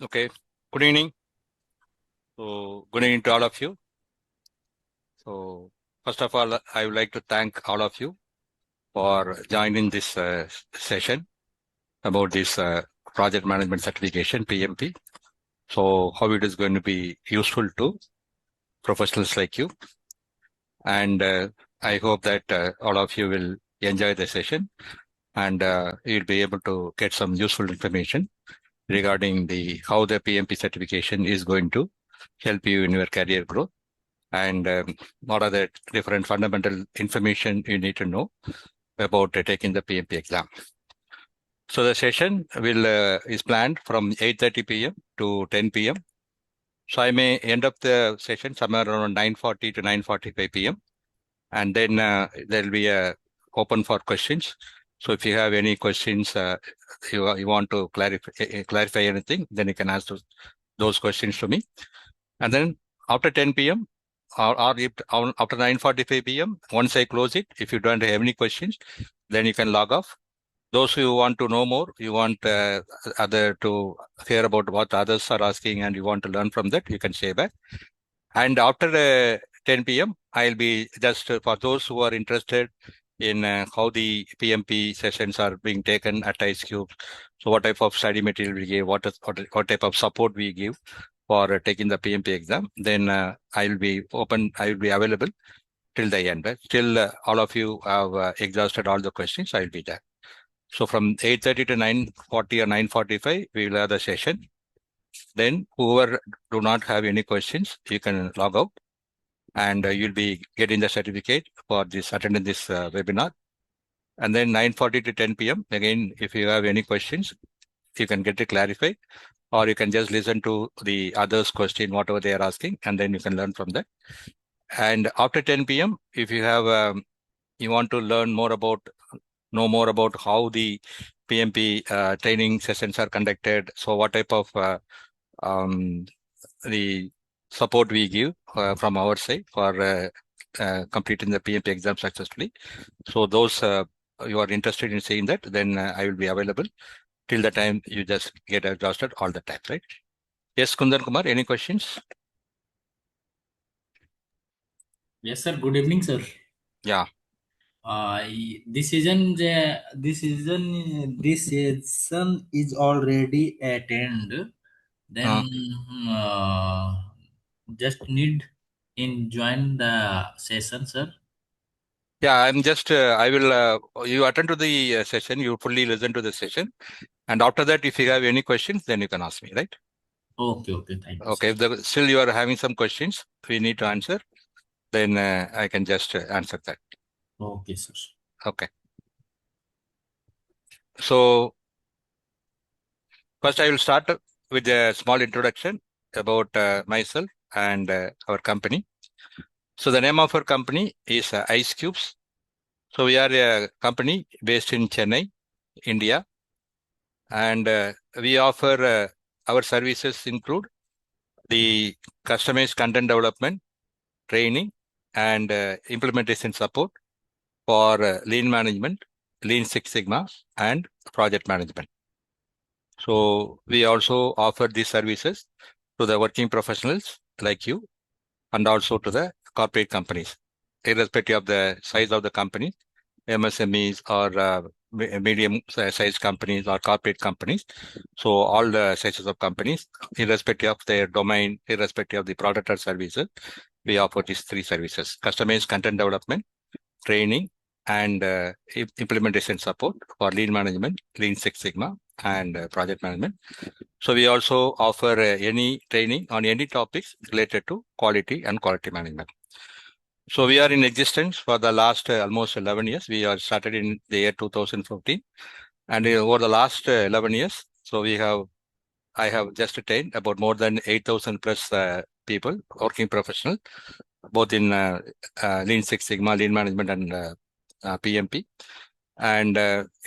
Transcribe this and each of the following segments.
Okay, good evening. So, good evening to all of you. So, first of all, I would like to thank all of you for joining this session about this project management certification, PMP. So, how it is going to be useful to professionals like you. And I hope that all of you will enjoy the session and you'll be able to get some useful information regarding how the PMP certification is going to help you in your career growth. And what are the different fundamental information you need to know about taking the PMP exam. So the session is planned from 8:30 p.m. to 10 p.m. So I may end up the session somewhere around 9:40 to 9:45 p.m. And then there will be open for questions. So if you have any questions, you want to clarify anything, then you can ask those questions to me. And then after 10 p.m. or after 9:45 p.m., once I close it, if you don't have any questions, then you can log off. Those who want to know more, you want other to hear about what others are asking and you want to learn from that, you can say back. And after 10 p.m., I'll be just for those who are interested in how the PMP sessions are being taken at ICEQBS. So what type of study material we give, what type of support we give for taking the PMP exam, then I will be available till the end. Right? Till all of you have exhausted all the questions, I will be there. So from 8:30 to 9:40 or 9:45, we will have the session. Then whoever do not have any questions, you can log out and you'll be getting the certificate for attending this webinar. And then 9:40 to 10 p.m. Again, if you have any questions, you can get it clarified, or you can just listen to the others' question, whatever they are asking, and then you can learn from that. And after 10 p.m., if you have you want to know more about how the PMP training sessions are conducted. So what type of the support we give from our side for completing the PMP exam successfully. So those you are interested in seeing that, then I will be available till the time you just get exhausted all the time, right? Yes, Kundan Kumar, any questions? Yes, sir. Good evening, sir. Yeah. This season is already attended. Then just need in join the session, sir. Yeah, I'm just, you attend to the session, you fully listen to the session. And after that, if you have any questions, then you can ask me, right? Okay, okay. Thank you, sir. Okay, if still you are having some questions we need to answer, then I can just answer that. Okay, sir. Okay. So first I will start with a small introduction about myself and our company. So the name of our company is IceQBS. So we are a company based in Chennai, India, and we offer our services include the customized content development, training, and implementation support for lean management, Lean Six Sigma, and project management. So we also offer these services to the working professionals like you and also to the corporate companies, irrespective of the size of the company, MSMEs or medium-sized companies or corporate companies. So all the sizes of companies, irrespective of their domain, irrespective of the product or services, we offer these three services: customized content development, training, and implementation support for lean management, Lean Six Sigma, and project management. So we also offer any training on any topics related to quality and quality management. So we are in existence for the last almost 11 years. We are started in the year 2015, and over the last 11 years, so I have just attained about more than 8,000 plus people, working professionals, both in Lean Six Sigma, lean management, and PMP. And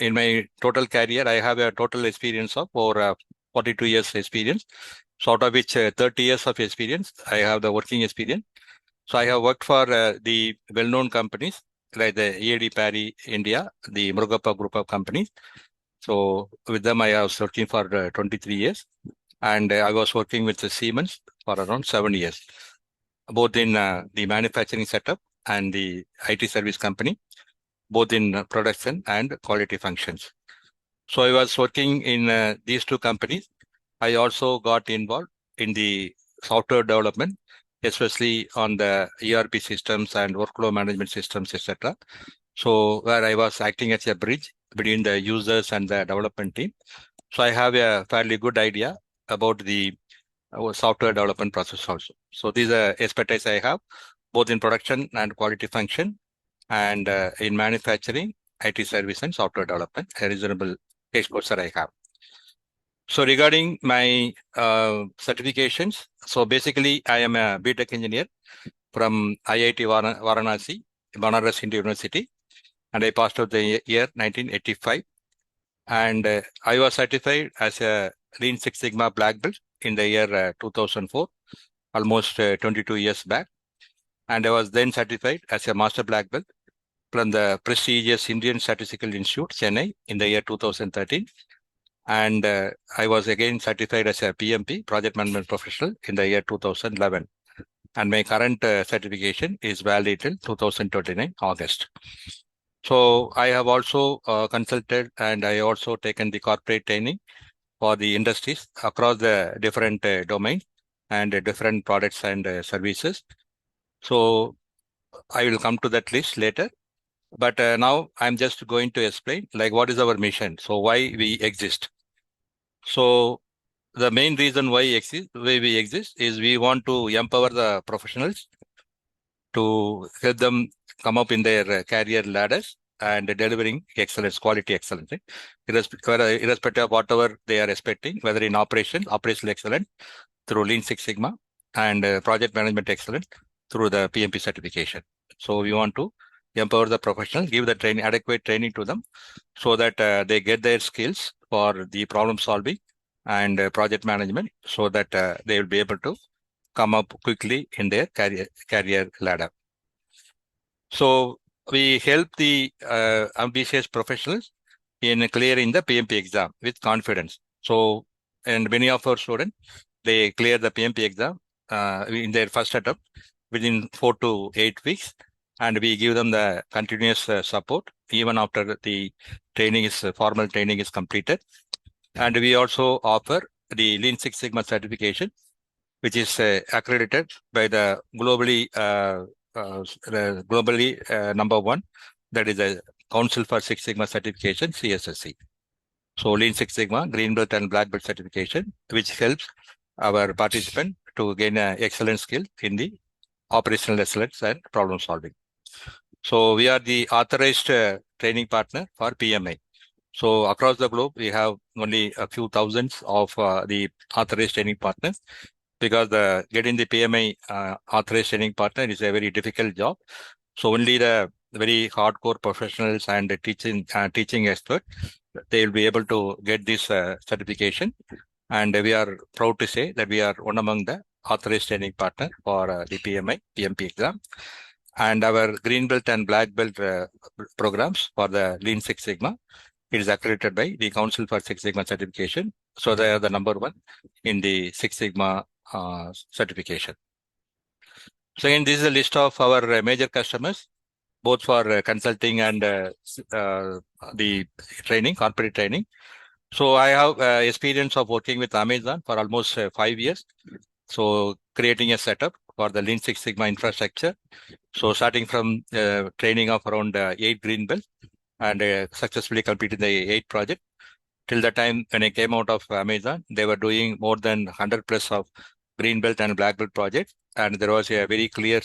in my total career, I have a total experience of over 42 years experience. So out of which 30 years of experience, I have the working experience. So I have worked for the well-known companies like the EAD Parry India, the Murugappa group of companies. So with them, I was working for 23 years. And I was working with the Siemens for around 7 years, both in the manufacturing setup and the IT service company, both in production and quality functions. So I was working in these two companies. I also got involved in the software development, especially on the ERP systems and workflow management systems, etc. So where I was acting as a bridge between the users and the development team. So I have a fairly good idea about the software development process also. So these are expertise I have, both in production and quality function, and in manufacturing, IT service, and software development, a reasonable exposure I have. So regarding my certifications, so basically I am a BTech engineer from IIT Varanasi, Banaras Hindu University, and I passed out the year 1985. And I was certified as a Lean Six Sigma Black Belt in the year 2004, almost 22 years back. And I was then certified as a Master Black Belt from the prestigious Indian Statistical Institute, Chennai, in the year 2013. And I was again certified as a PMP, Project Management Professional, in the year 2011. And my current certification is valid till 2029 August. So I have also consulted, and I also taken the corporate training for the industries across the different domains and different products and services. So I will come to that list later. But now I'm just going to explain like what is our mission. So why we exist. So the main reason why we exist is we want to empower the professionals to help them come up in their career ladders and delivering excellence, quality excellence, right? Irrespective of whatever they are expecting, whether in operational excellence through Lean Six Sigma, and project management excellence through the PMP certification. So we want to empower the professionals, give the training, adequate training to them, so that they get their skills for the problem solving and project management, so that they will be able to come up quickly in their career ladder. So we help the ambitious professionals in clearing the PMP exam with confidence. So, and many of our students, they clear the PMP exam in their first attempt within 4 to 8 weeks. And we give them the continuous support even after the training is formal training is completed. And we also offer the Lean Six Sigma certification, which is accredited by the globally number one, that is the Council for Six Sigma Certification, CSSC. So Lean Six Sigma, Green Belt and Black Belt certification, which helps our participant to gain an excellent skill in the operational excellence and problem solving. So we are the authorized training partner for PMI. So across the globe, we have only a few thousands of the authorized training partners, because getting the PMI authorized training partner is a very difficult job. So only the very hardcore professionals and the teaching expert, they will be able to get this certification. And we are proud to say that we are one among the authorized training partner for the PMP exam. And our Green Belt and Black Belt programs for the Lean Six Sigma, it is accredited by the Council for Six Sigma Certification. So they are the number one in the Six Sigma certification. So again, this is a list of our major customers, both for consulting and the training, corporate training. So I have experience of working with Amazon for almost 5 years. So creating a setup for the Lean Six Sigma infrastructure. So starting from training of around 8 green belts, and successfully completed the 8 project. Till the time when I came out of Amazon, they were doing more than 100 plus of green belt and black belt projects. And there was a very clear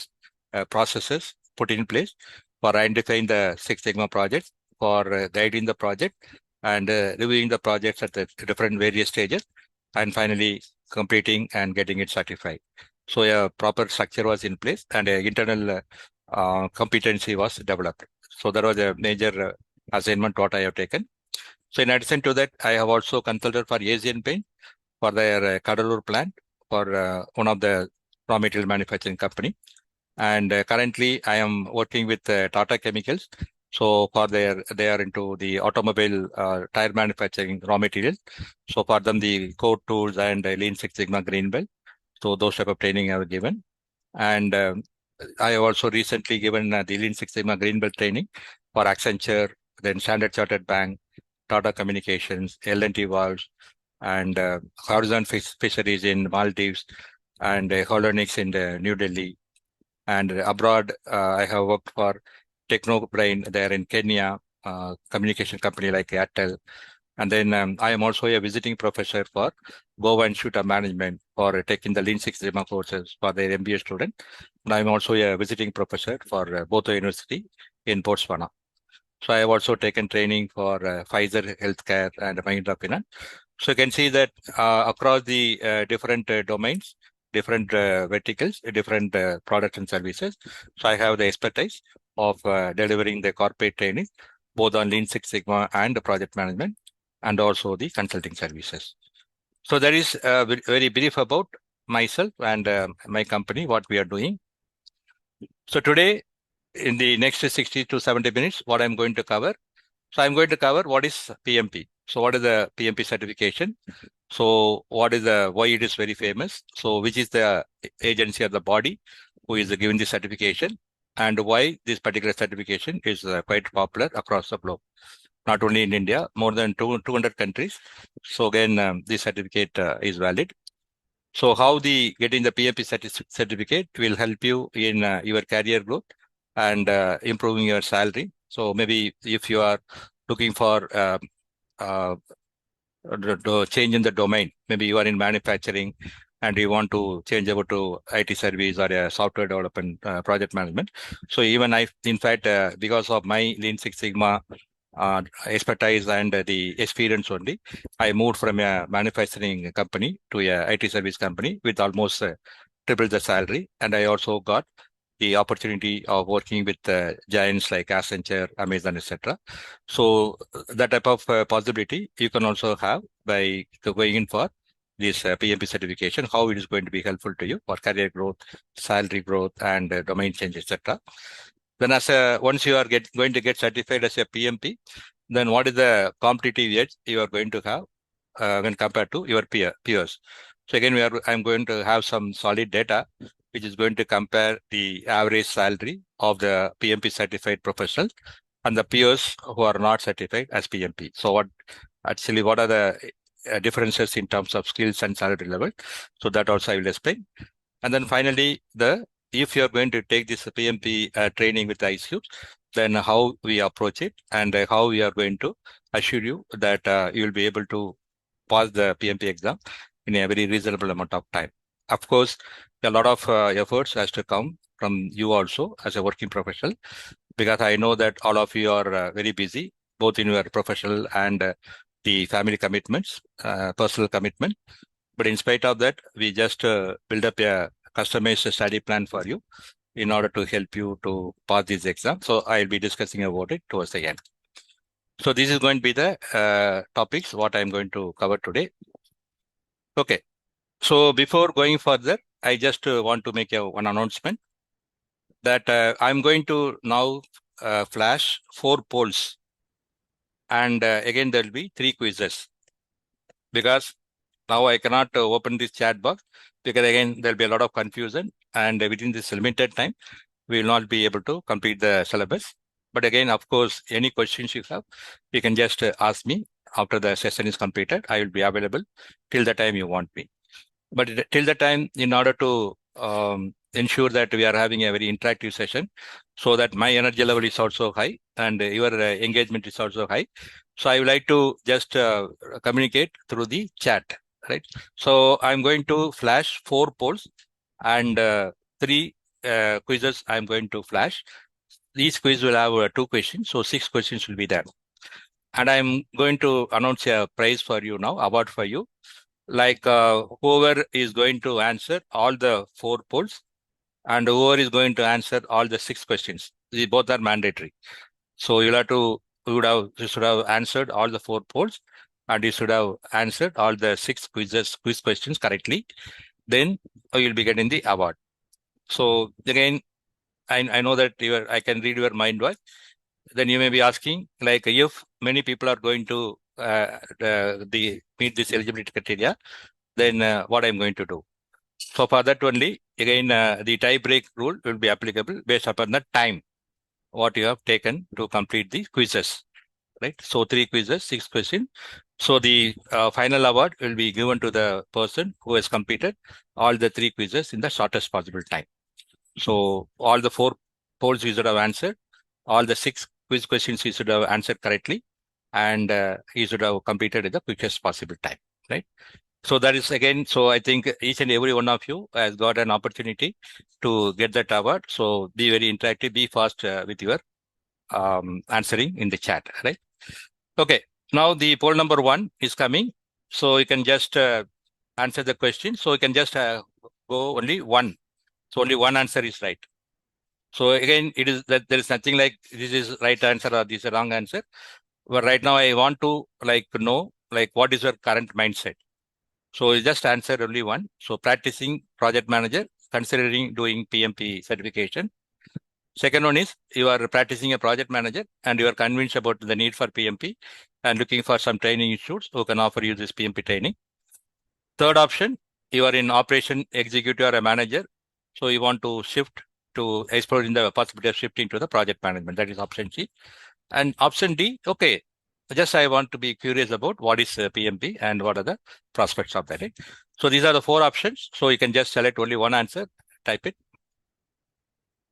processes put in place for identifying the Six Sigma projects, for guiding the project, and reviewing the projects at the different various stages, and finally completing and getting it certified. So a proper structure was in place, and an internal competency was developed. So there was a major assignment what I have taken. So in addition to that, I have also consulted for Asian Paint for their Kadalur plant for one of the raw material manufacturing company. And currently I am working with Tata Chemicals So they are into the automobile tire manufacturing raw material. So for them, the core tools and Lean Six Sigma Green Belt. So those type of training I have given. And I have also recently given the Lean Six Sigma Green Belt training for Accenture, then Standard Chartered Bank, Tata Communications, L&T Valves, and Horizon Fisheries in Maldives, and Holonics in New Delhi. And abroad, I have worked for Technobrain there in Kenya, communication company like Airtel. And then I am also a visiting professor for Goa Institute of Management for taking the Lean Six Sigma courses for their MBA student. And I'm also a visiting professor for Boto University in Botswana. So I have also taken training for Pfizer Healthcare and Mahindra Finance. So you can see that across the different domains, different verticals, different products and services. So I have the expertise of delivering the corporate training, both on Lean Six Sigma and the project management, and also the consulting services. So that is very brief about myself and my company, what we are doing. So today, in the next 60 to 70 minutes, what I'm going to cover. So I'm going to cover what is PMP. So what is the PMP certification? So why it is very famous? So which is the agency or the body who is giving the certification, and why this particular certification is quite popular across the globe, not only in India, more than 200 countries. So again, this certificate is valid. So how the getting the PMP certificate will help you in your career growth and improving your salary. So maybe if you are looking for uh, to change in the domain, maybe you are in manufacturing and you want to change over to IT service or a software development project management. So even in fact, because of my Lean Six Sigma expertise and the experience only, I moved from a manufacturing company to a IT service company with almost triple the salary. And I also got the opportunity of working with giants like Accenture, Amazon, etc. So that type of possibility you can also have by going in for this PMP certification, how it is going to be helpful to you for career growth, salary growth, and domain change, etc. Then once you are going to get certified as a PMP, then what is the competitive edge you are going to have when compared to your peers? So again, I'm going to have some solid data which is going to compare the average salary of the PMP certified professionals and the peers who are not certified as PMP. So what are the differences in terms of skills and salary level? So that also I will explain. And then finally, if you are going to take this PMP training with ICEQBS, then how we approach it and how we are going to assure you that you will be able to pass the PMP exam in a very reasonable amount of time. Of course, a lot of efforts has to come from you also as a working professional, because I know that all of you are very busy, both in your professional and the family commitments, personal commitment. But in spite of that, we just build up a customized study plan for you in order to help you to pass this exam. So I'll be discussing about it towards the end. So this is going to be the topics what I'm going to cover today. Okay. So before going further, I just want to make one announcement that I'm going to now flash 4 polls. And again, there'll be 3 quizzes, because now I cannot open this chat box, because again, there'll be a lot of confusion, and within this limited time, we will not be able to complete the syllabus. But again, of course, any questions you have, you can just ask me after the session is completed. I will be available till the time you want me. But till the time, in order to ensure that we are having a very interactive session, so that my energy level is also high and your engagement is also high. So I would like to just communicate through the chat, right? So I'm going to flash 4 polls and 3 quizzes I'm going to flash. Each quiz will have 2 questions, so 6 questions will be there. And I'm going to announce a prize for you now, award for you. Like whoever is going to answer all the 4 polls and whoever is going to answer all the 6 questions. These both are mandatory. So you should have answered all the 4 polls, and you should have answered all the 6 quiz questions correctly. Then you'll be getting the award. So again, I know that I can read your mind voice. then you may be asking, like, if many people are going to meet this eligibility criteria, then what I'm going to do. So for that only, again, the tie break rule will be applicable based upon the time what you have taken to complete the quizzes, right? So 3 quizzes, 6 questions. So the final award will be given to the person who has completed all the 3 quizzes in the shortest possible time. So all the 4 polls you should have answered, all the 6 quiz questions you should have answered correctly, and you should have completed in the quickest possible time, right? So that is again, so I think each and every one of you has got an opportunity to get that award. So be very interactive, be fast with your answering in the chat, right? Okay, now the poll number 1 is coming. So you can just answer the question. So you can just go only one. So only one answer is right. So again, it is that there is nothing like this is right answer or this is wrong answer. But right now I want to know what is your current mindset. So you just answer only one. So practicing project manager, considering doing PMP certification. Second one is you are practicing a project manager and you are convinced about the need for PMP and looking for some training institutes who can offer you this PMP training. Third option, you are in operation executive or a manager. So you want to shift to exploring the possibility of shifting to the project management. That is option C. And option D, okay, just I want to be curious about what is PMP and what are the prospects of that. Right? So these are the 4 options. So you can just select only one answer, type it.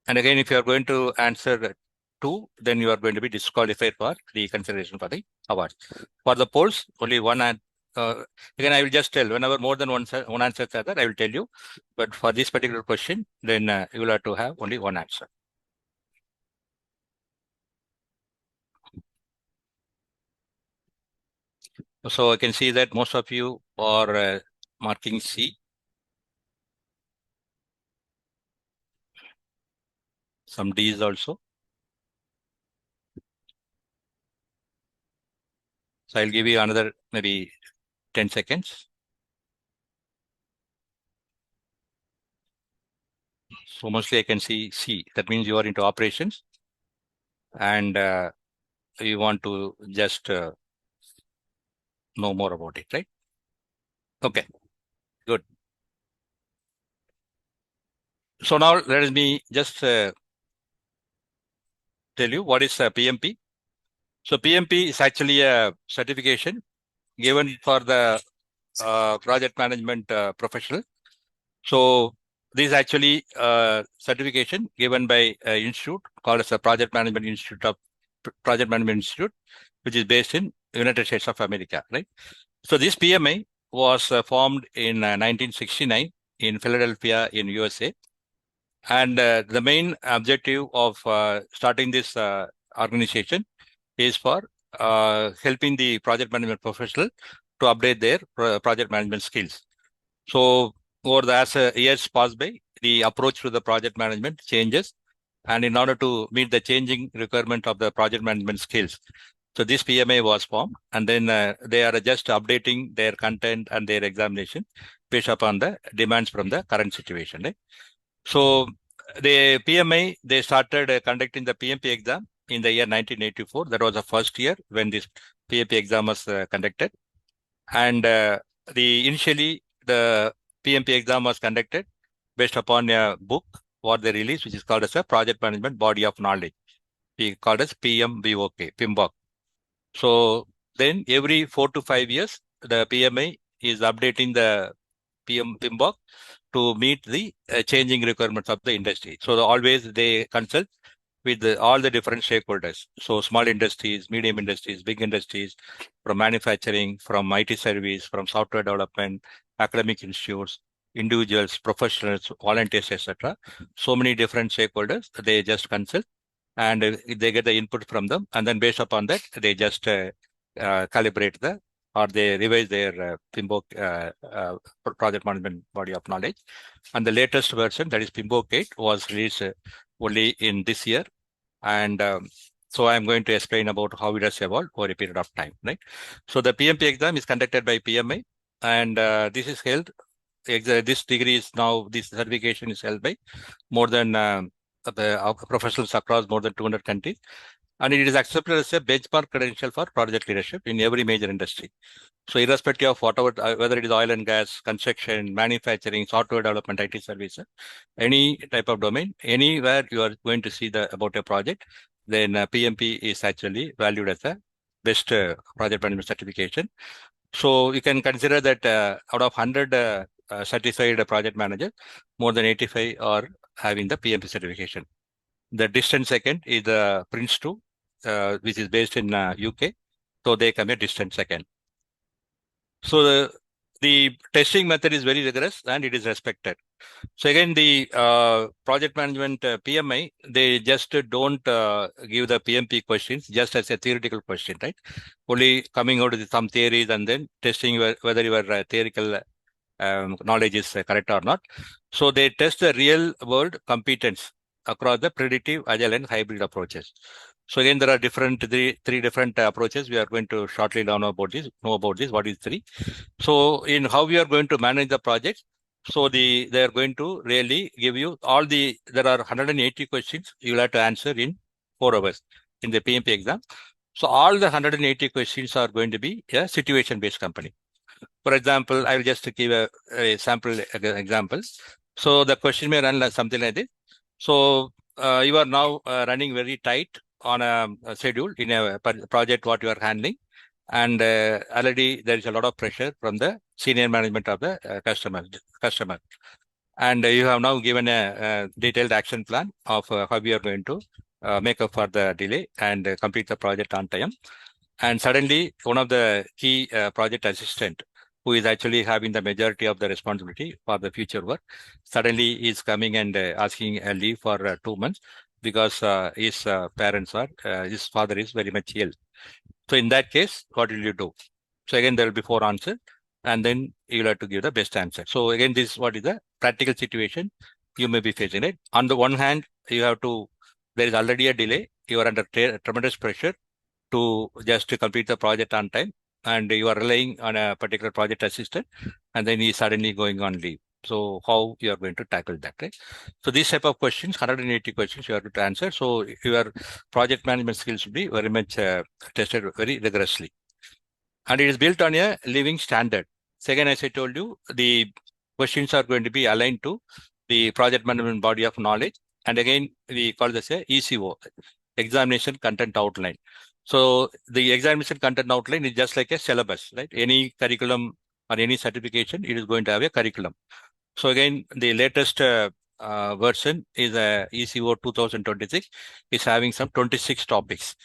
And again, if you are going to answer 2, then you are going to be disqualified for the consideration for the award. For the polls, only one. Again, I will just tell whenever more than one answer is there, I will tell you. But for this particular question, then you will have to have only one answer. So I can see that most of you are marking C. Some D's also. So I'll give you another maybe 10 seconds. So mostly I can see C. That means you are into operations and you want to just know more about it, right? Okay, good. So now let me just tell you what is PMP. So PMP is actually a certification given for the project management professional. So this is actually certification given by an institute called as a Project Management Institute, which is based in United States of America, right? So this PMI was formed in 1969 in Philadelphia in USA. And the main objective of starting this organization is for helping the project management professional to update their project management skills. So as years pass by, the approach to the project management changes. And in order to meet the changing requirement of the project management skills, so this PMA was formed, and then they are just updating their content and their examination based upon the demands from the current situation. Right? So the PMI, they started conducting the PMP exam in the year 1984. That was the first year when this PMP exam was conducted. And initially the PMP exam was conducted based upon a book what they released, which is called as a Project Management Body of Knowledge. We called as PMBOK. So then every 4 to 5 years, the PMI is updating the PMBOK to meet the changing requirements of the industry. So always they consult with all the different stakeholders. So small industries, medium industries, big industries, from manufacturing, from IT service, from software development, academic institutes, individuals, professionals, volunteers, etc. So many different stakeholders, they just consult and they get the input from them. And then based upon that, they just calibrate or they revise their PMBOK project management body of knowledge. And the latest version, that is PMBOK 8, was released only in this year. And so I'm going to explain about how it has evolved over a period of time, right? So the PMP exam is conducted by PMI, and this is held. This degree is now, this certification is held by more than the professionals across more than 200 countries. and it is accepted as a benchmark credential for project leadership in every major industry. So irrespective of whatever, whether it is oil and gas, construction, manufacturing, software development, IT services, any type of domain, anywhere you are going to see about a project, then PMP is actually valued as a best project management certification. So you can consider that out of 100 certified project managers, more than 85 are having the PMP certification. The distant second is the Prince 2, which is based in UK. So they come a distant second. So the testing method is very rigorous and it is respected. So again, the project management PMI, they just don't give the PMP questions just as a theoretical question, right? Only coming out with some theories and then testing whether your theoretical knowledge is correct or not. So they test the real world competence across the predictive, agile, and hybrid approaches. So again, there are three different approaches. We are going to shortly know about this. What is three? So in how we are going to manage the project. So they are going to really give you there are 180 questions you will have to answer in 4 hours in the PMP exam. So all the 180 questions are going to be a situation-based company. For example, I will just give a sample example. So the question may run like something like this. So you are now running very tight on a schedule in a project what you are handling. And already there is a lot of pressure from the senior management of the customer. And you have now given a detailed action plan of how we are going to make up for the delay and complete the project on time. And suddenly, one of the key project assistant, who is actually having the majority of the responsibility for the future work, suddenly is coming and asking a leave for 2 months because his parents his father is very much ill. So in that case, what will you do? So again, there will be 4 answers, and then you will have to give the best answer. So again, this is what is the practical situation you may be facing it. On the one hand, there is already a delay. You are under tremendous pressure to just to complete the project on time, and you are relying on a particular project assistant, and then he is suddenly going on leave. So how you are going to tackle that, right? So these type of questions, 180 questions you have to answer. So your project management skills will be very much tested very rigorously. And it is built on a living standard. Second, as I told you, the questions are going to be aligned to the project management body of knowledge. And again, we call this a ECO, examination content outline. So the examination content outline is just like a syllabus, right? Any curriculum or any certification, it is going to have a curriculum. So again, the latest version is ECO 2026 is having some 26 topics.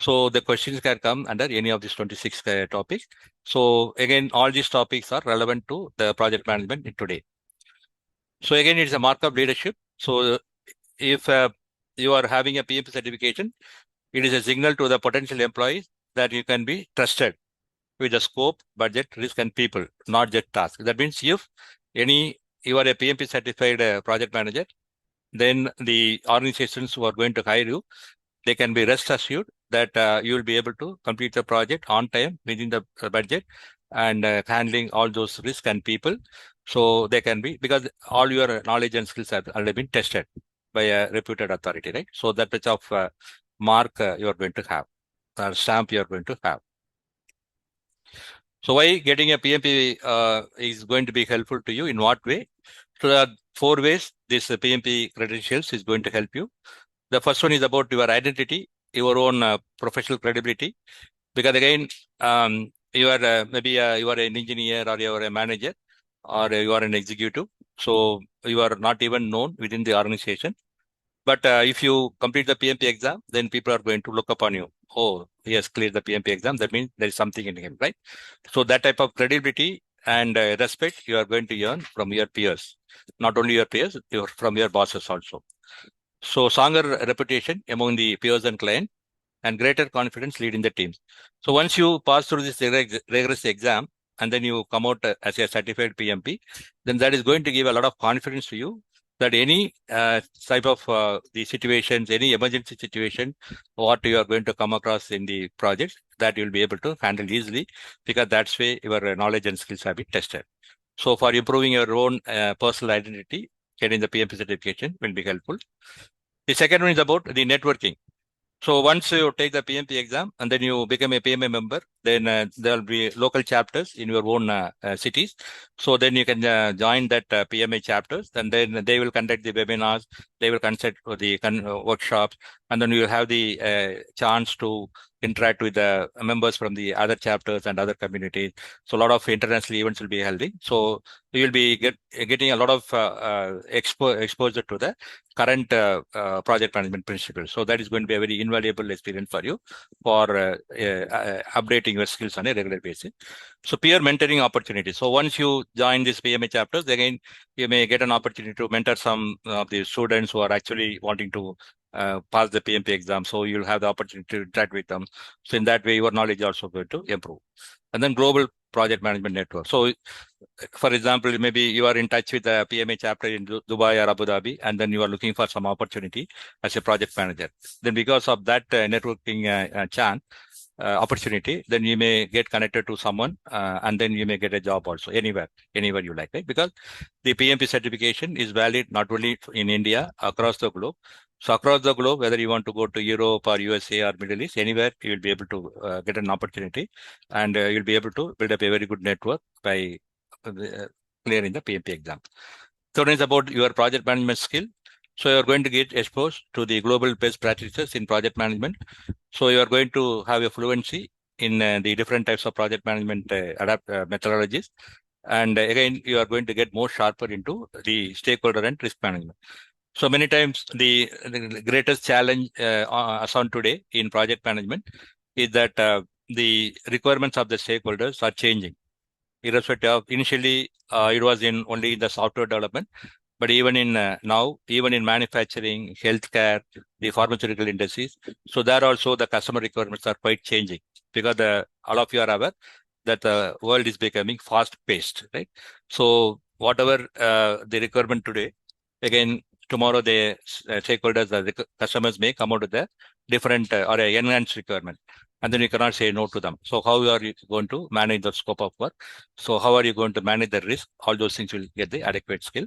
So the questions can come under any of these 26 topics. So again, all these topics are relevant to the project management in today. So again, it's a mark of leadership. So if you are having a PMP certification, it is a signal to the potential employees that you can be trusted with the scope, budget, risk, and people, not just tasks. That means if you are a PMP certified project manager, then the organizations who are going to hire you, they can be rest assured that you will be able to complete the project on time within the budget and handling all those risks and people. So they can be, because all your knowledge and skills have already been tested by a reputed authority, right? So that much of mark you are going to have, or stamp you are going to have. So why getting a PMP is going to be helpful to you? In what way? So there are 4 ways this PMP credentials is going to help you. The first one is about your identity, your own professional credibility. Because again, you are maybe you are an engineer, or you are a manager, or you are an executive. So you are not even known within the organization. But if you complete the PMP exam, then people are going to look upon you. Oh, he has cleared the PMP exam. That means there is something in him, right? So that type of credibility and respect you are going to earn from your peers. Not only your peers, from your bosses also. So stronger reputation among the peers and clients, and greater confidence leading the teams. So once you pass through this rigorous exam, and then you come out as a certified PMP, then that is going to give a lot of confidence to you that any type of the situations, any emergency situation, what you are going to come across in the project, that you will be able to handle easily, because that's way your knowledge and skills have been tested. So for improving your own personal identity, getting the PMP certification will be helpful. The second one is about the networking. So once you take the PMP exam and then you become a PMA member, then there will be local chapters in your own cities. So then you can join that PMA chapters, and then they will conduct the webinars, they will conduct the workshops, and then you will have the chance to interact with the members from the other chapters and other communities. So a lot of international events will be held. So you will be getting a lot of exposure to the current project management principles. So that is going to be a very invaluable experience for you for updating your skills on a regular basis. So peer mentoring opportunities. So once you join these PMA chapters, again, you may get an opportunity to mentor some of the students who are actually wanting to pass the PMP exam. So you'll have the opportunity to interact with them. So in that way, your knowledge is also going to improve. And then global project management network. So for example, maybe you are in touch with the PMA chapter in Dubai or Abu Dhabi, and then you are looking for some opportunity as a project manager. Then because of that networking opportunity, then you may get connected to someone, and then you may get a job also anywhere you like, right? Because the PMP certification is valid not only in India, across the globe. So across the globe, whether you want to go to Europe or USA or Middle East, anywhere you will be able to get an opportunity, and you'll be able to build up a very good network by clearing the PMP exam. So it's about your project management skill. So you're going to get exposed to the global best practices in project management. So you are going to have a fluency in the different types of project management methodologies. And again, you are going to get more sharper into the stakeholder and risk management. So many times the greatest challenge as on today in project management is that the requirements of the stakeholders are changing. Irrespective of initially, it was in only the software development, but even in now, even in manufacturing, healthcare, the pharmaceutical industries, so there also the customer requirements are quite changing, because all of you are aware that the world is becoming fast paced, right? So whatever the requirement today, again tomorrow the stakeholders, the customers may come out with a different or a enhanced requirement, and then you cannot say no to them. So how are you going to manage the scope of work? So how are you going to manage the risk? All those things will get the adequate skill.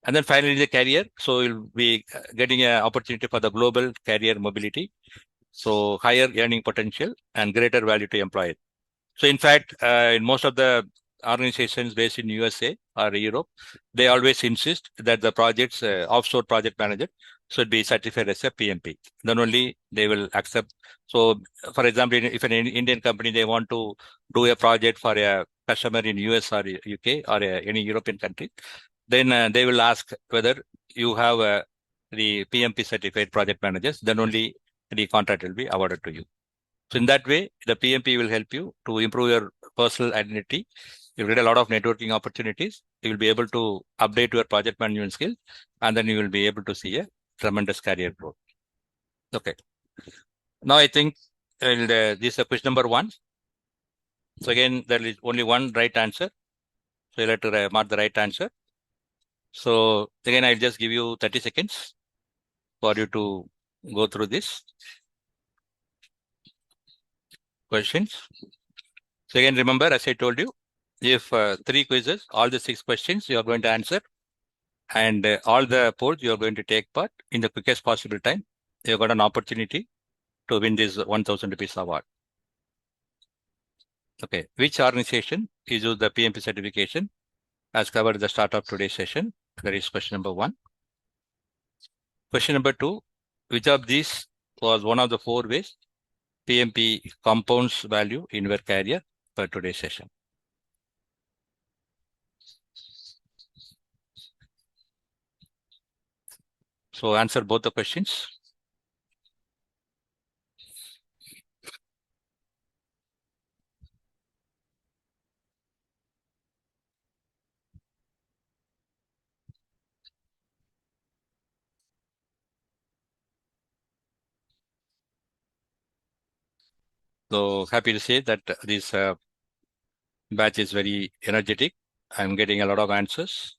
And then finally, the career. So you'll be getting an opportunity for the global career mobility. So higher earning potential and greater value to employer. So in fact, in most of the organizations based in USA or Europe, they always insist that the projects, offshore project manager should be certified as a PMP. Then only they will accept. So for example, if an Indian company, they want to do a project for a customer in US or UK or any European country, then they will ask whether you have the PMP certified project managers, then only the contract will be awarded to you. So in that way, the PMP will help you to improve your personal identity. You'll get a lot of networking opportunities. You will be able to update your project management skills, and then you will be able to see a tremendous career growth. Okay. Now I think this is question number 1. So again, there is only one right answer. So you'll have to mark the right answer. So again, I'll just give you 30 seconds for you to go through this questions. So again, remember, as I told you, if 3 quizzes, all the 6 questions you are going to answer, and all the polls you are going to take part in the quickest possible time, you've got an opportunity to win this 1,000 rupees award. Okay. Which organization issues the PMP certification as covered at the start of today's session? That is question number 1. Question number 2, which of these was one of the 4 ways PMP compounds value in your career for today's session? So answer both the questions. So happy to say that this batch is very energetic. I'm getting a lot of answers,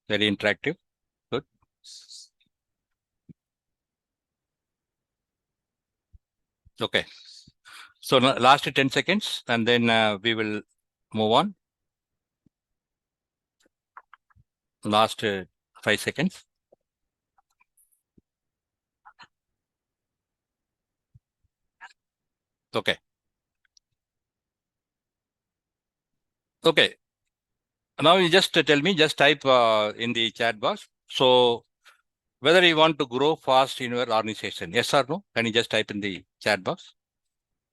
very interactive. Good. Okay. So last 10 seconds, and then we will move on. Last 5 seconds. Okay. Okay. Now you just tell me, just type in the chat box. So whether you want to grow fast in your organization, yes or no? Can you just type in the chat box?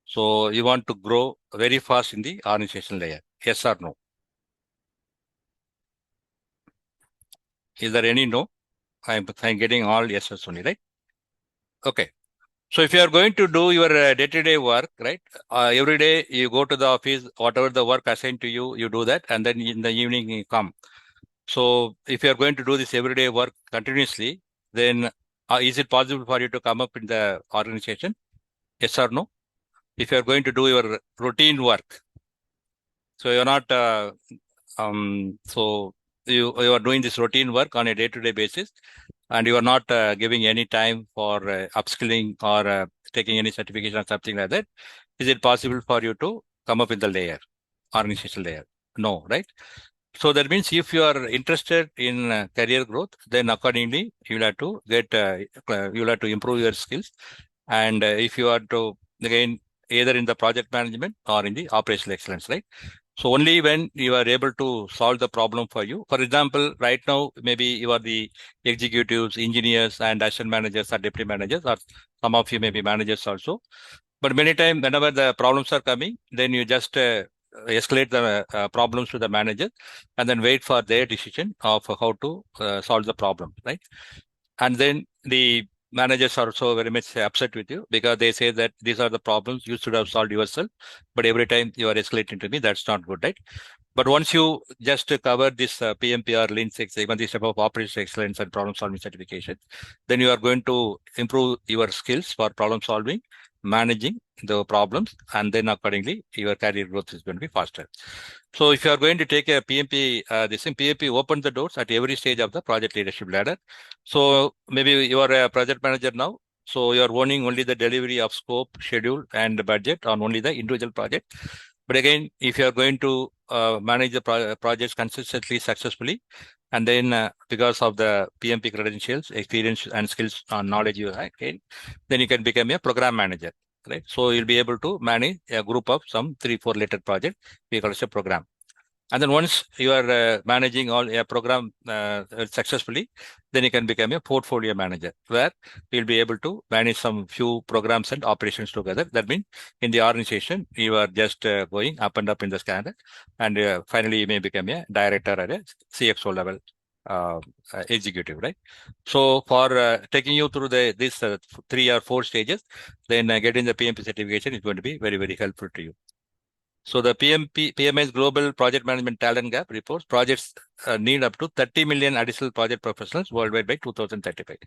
So you want to grow very fast in the organization layer, yes or no? Is there any no? I'm getting all yeses only, right? Okay. So if you are going to do your day-to-day work, right? Every day you go to the office, whatever the work assigned to you, you do that, and then in the evening you come. So if you are going to do this everyday work continuously, then is it possible for you to come up in the organization? Yes or no? If you are going to do your routine work, so you're not, so you are doing this routine work on a day-to-day basis, and you are not giving any time for upskilling or taking any certification or something like that, is it possible for you to come up in the layer, organizational layer? No, right? So that means if you are interested in career growth, then accordingly you'll have to you'll have to improve your skills. And if you are to, again, either in the project management or in the operational excellence, right? So only when you are able to solve the problem for you. For example, right now, maybe you are the executives, engineers, and assistant managers or deputy managers, or some of you may be managers also. But many times, whenever the problems are coming, then you just escalate the problems to the manager and then wait for their decision of how to solve the problem, right? And then the managers are also very much upset with you because they say that these are the problems you should have solved yourself, but every time you are escalating to me, that's not good, right? But once you just cover this PMP or Lean Six Sigma, this type of operational excellence and problem solving certification, then you are going to improve your skills for problem solving, managing the problems, and then accordingly your career growth is going to be faster. So if you are going to take a PMP, this in PMP open the doors at every stage of the project leadership ladder. So maybe you are a project manager now. So you are owning only the delivery of scope, schedule, and budget on only the individual project. But again, if you are going to manage the projects consistently, successfully, and then because of the PMP credentials, experience, and skills and knowledge you have, okay, then you can become a program manager, right? So you'll be able to manage a group of some 3-4 letter project. We call it a program. And then once you are managing all a program successfully, then you can become a portfolio manager where you'll be able to manage some few programs and operations together. That means in the organization, you are just going up and up in the scanner, and finally you may become a director or a CXO level uh, executive, right? So for taking you through these 3 or 4 stages, then getting the PMP certification is going to be very, very helpful to you. So the PMI's Global Project Management Talent Gap reports projects need up to 30 million additional project professionals worldwide by 2035.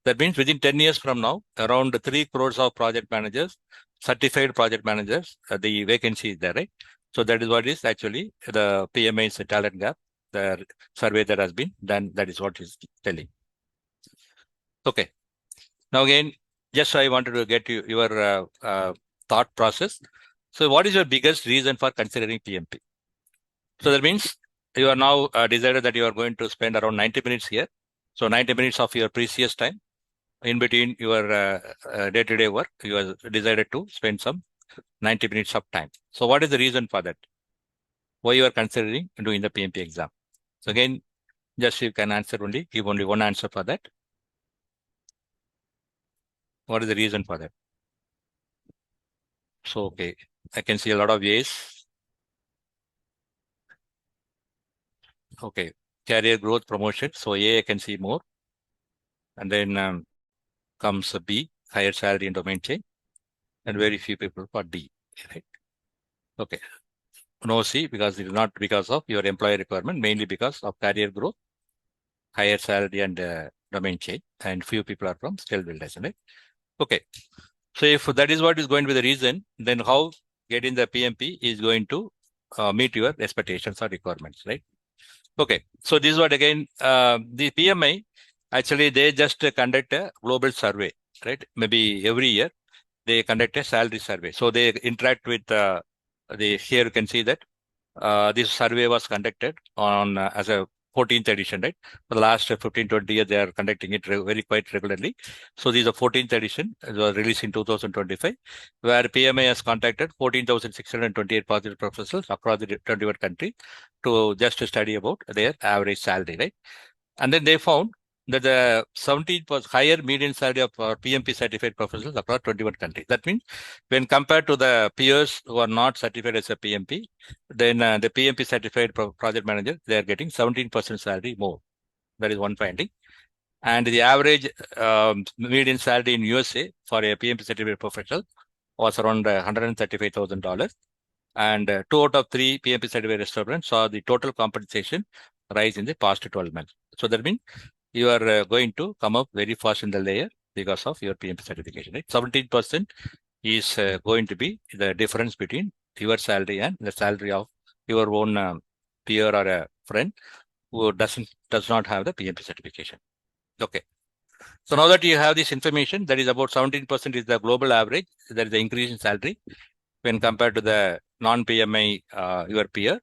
That means within 10 years from now, around 3 crores of project managers, certified project managers, the vacancy is there, right? So that is what is actually the PMI's talent gap, the survey that has been done. That is what is telling. Okay. Now again, just I wanted to get your thought process. So what is your biggest reason for considering PMP? So that means you are now decided that you are going to spend around 90 minutes here. So 90 minutes of your precious time in between your day-to-day work, you have decided to spend some 90 minutes of time. So what is the reason for that? Why you are considering doing the PMP exam? So again, just you can answer only, give only one answer for that. What is the reason for that? So, okay, I can see a lot of yes. Okay, career growth promotion. So A, I can see more. And then comes B, higher salary and domain change. And very few people for D, right? Okay. No C, because it is not because of your employer requirement, mainly because of career growth, higher salary and domain change. And few people are from skill builders, right? Okay. So if that is what is going to be the reason, then how getting the PMP is going to meet your expectations or requirements, right? Okay. So this is what again, the PMI, actually they just conduct a global survey, right? Maybe every year they conduct a salary survey. So they interact with here you can see that this survey was conducted on as a 14th edition, right? For the last 15, 20 years, they are conducting it quite regularly. So this is the 14th edition, was released in 2025, where PMI has contacted 14,628 positive professionals across the 21 countries to just study about their average salary, right? And then they found that the 17th was higher median salary of PMP certified professionals across 21 countries. That means when compared to the peers who are not certified as a PMP, then the PMP certified project manager, they are getting 17% salary more. That is one finding. And the average median salary in USA for a PMP certified professional was around $135,000. And 2 out of 3 PMP certified restaurants saw the total compensation rise in the past 12 months. So that means you are going to come up very fast in the layer because of your PMP certification, right? 17% is going to be the difference between your salary and the salary of your own peer or a friend who does not have the PMP certification. Okay. So now that you have this information, that is about 17% is the global average. There is the increase in salary when compared to the non-PMI your peer.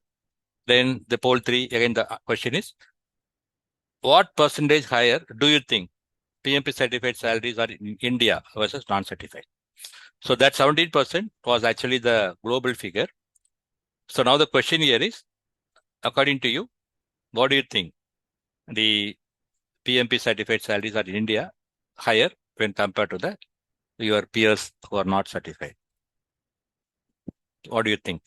Then the poll 3, again the question is, what percentage higher do you think PMP certified salaries are in India versus non-certified? So that 17% was actually the global figure. So now the question here is, according to you, what do you think the PMP certified salaries are in India higher when compared to your peers who are not certified? What do you think?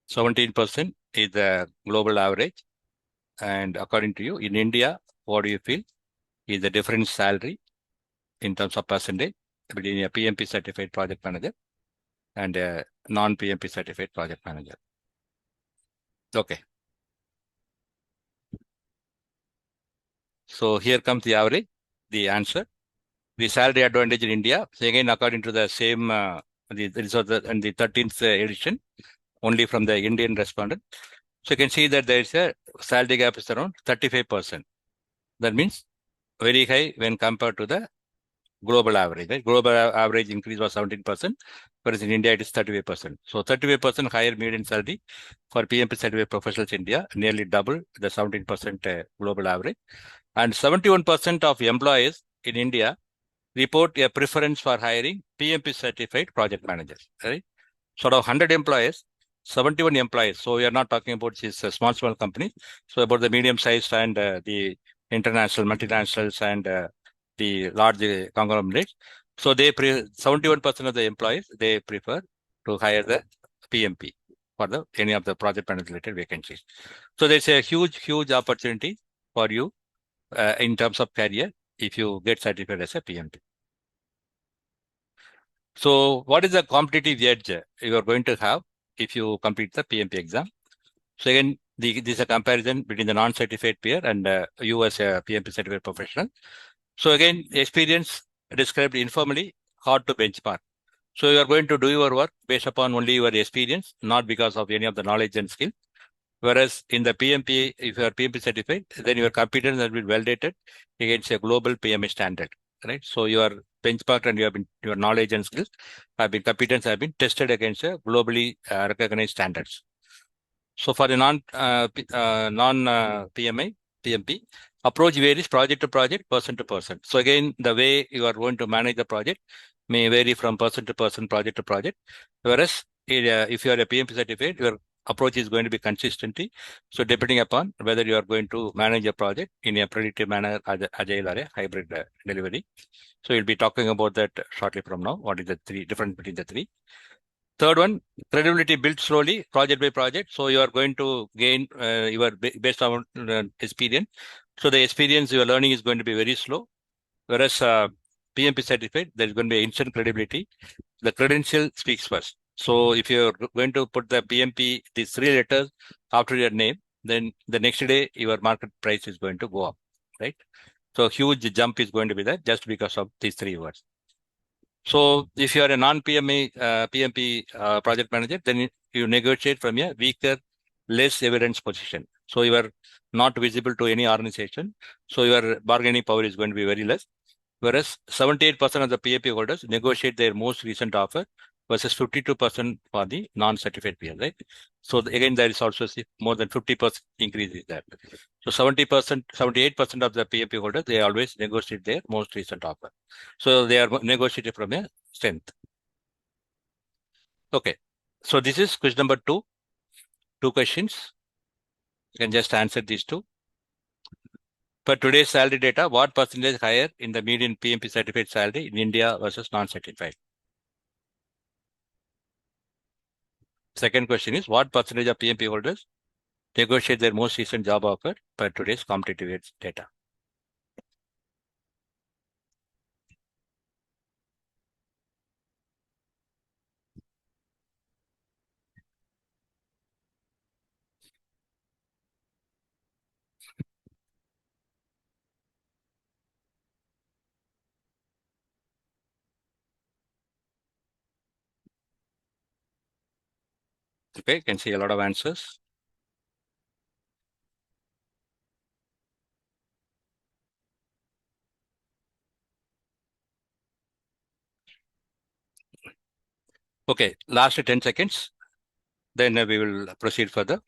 %17% is the global average. And according to you, in India, what do you feel is the difference salary in terms of percentage between a PMP certified project manager and a non-PMP certified project manager? Okay. So here comes the average, the answer. The salary advantage in India, so again, according to the same, the result and the 13th edition, only from the Indian respondent. So you can see that there is a salary gap is around 35%. That means very high when compared to the global average, right? Global average increase was 17%, whereas in India it is 35%. So 35% higher median salary for PMP certified professionals in India, nearly double the 17% global average. And 71% of employees in India report a preference for hiring PMP certified project managers, right? So out of 100 employees, 71 employees. So we are not talking about these small companies. So about the medium sized and the international multinationals and the large conglomerates. So they 71% of the employees, they prefer to hire the PMP for any of the project manager related vacancies. So there's a huge opportunity for you in terms of career if you get certified as a PMP. So what is the competitive edge you are going to have if you complete the PMP exam? So again, this is a comparison between the non-certified peer and you as a PMP certified professional. So again, experience described informally, hard to benchmark. So you are going to do your work based upon only your experience, not because of any of the knowledge and skill. Whereas in the PMP, if you are PMP certified, then your competence has been validated against a global PMA standard, right? So your benchmark and your knowledge and skills competence have been tested against a globally recognized standards. So for the PMI, PMP, approach varies project to project, person to person. So again, the way you are going to manage the project may vary from person to person, project to project. Whereas if you are a PMP certified, your approach is going to be consistency. So depending upon whether you are going to manage a project in a predictive manner, agile or a hybrid delivery. So we'll be talking about that shortly from now. What is the difference between the three? Third one, credibility built slowly, project by project. So you are going to gain based on experience. So the experience you are learning is going to be very slow. Whereas PMP certified, there is going to be instant credibility. The credential speaks first. So if you're going to put the PMP, these 3 letters after your name, then the next day your market price is going to go up, right? So huge jump is going to be there just because of these 3 words. So if you are a non-PMP project manager, then you negotiate from a weaker less evidence position. So you are not visible to any organization. So your bargaining power is going to be very less. Whereas 78% of the PMP holders negotiate their most recent offer versus 52% for the non-certified peers, right? So again, there is also more than 50% increase is there. So 70%, 78% of the PMP holders, they always negotiate their most recent offer. So they are negotiated from a strength. Okay. So this is question number 2. 2 questions. You can just answer these 2. For today's salary data, what percentage higher in the median PMP certified salary in India versus non-certified? Second question is, what percentage of PMP holders negotiate their most recent job offer per today's competitive edge data? Okay, you can see a lot of answers. Okay, last 10 seconds. Then we will proceed further.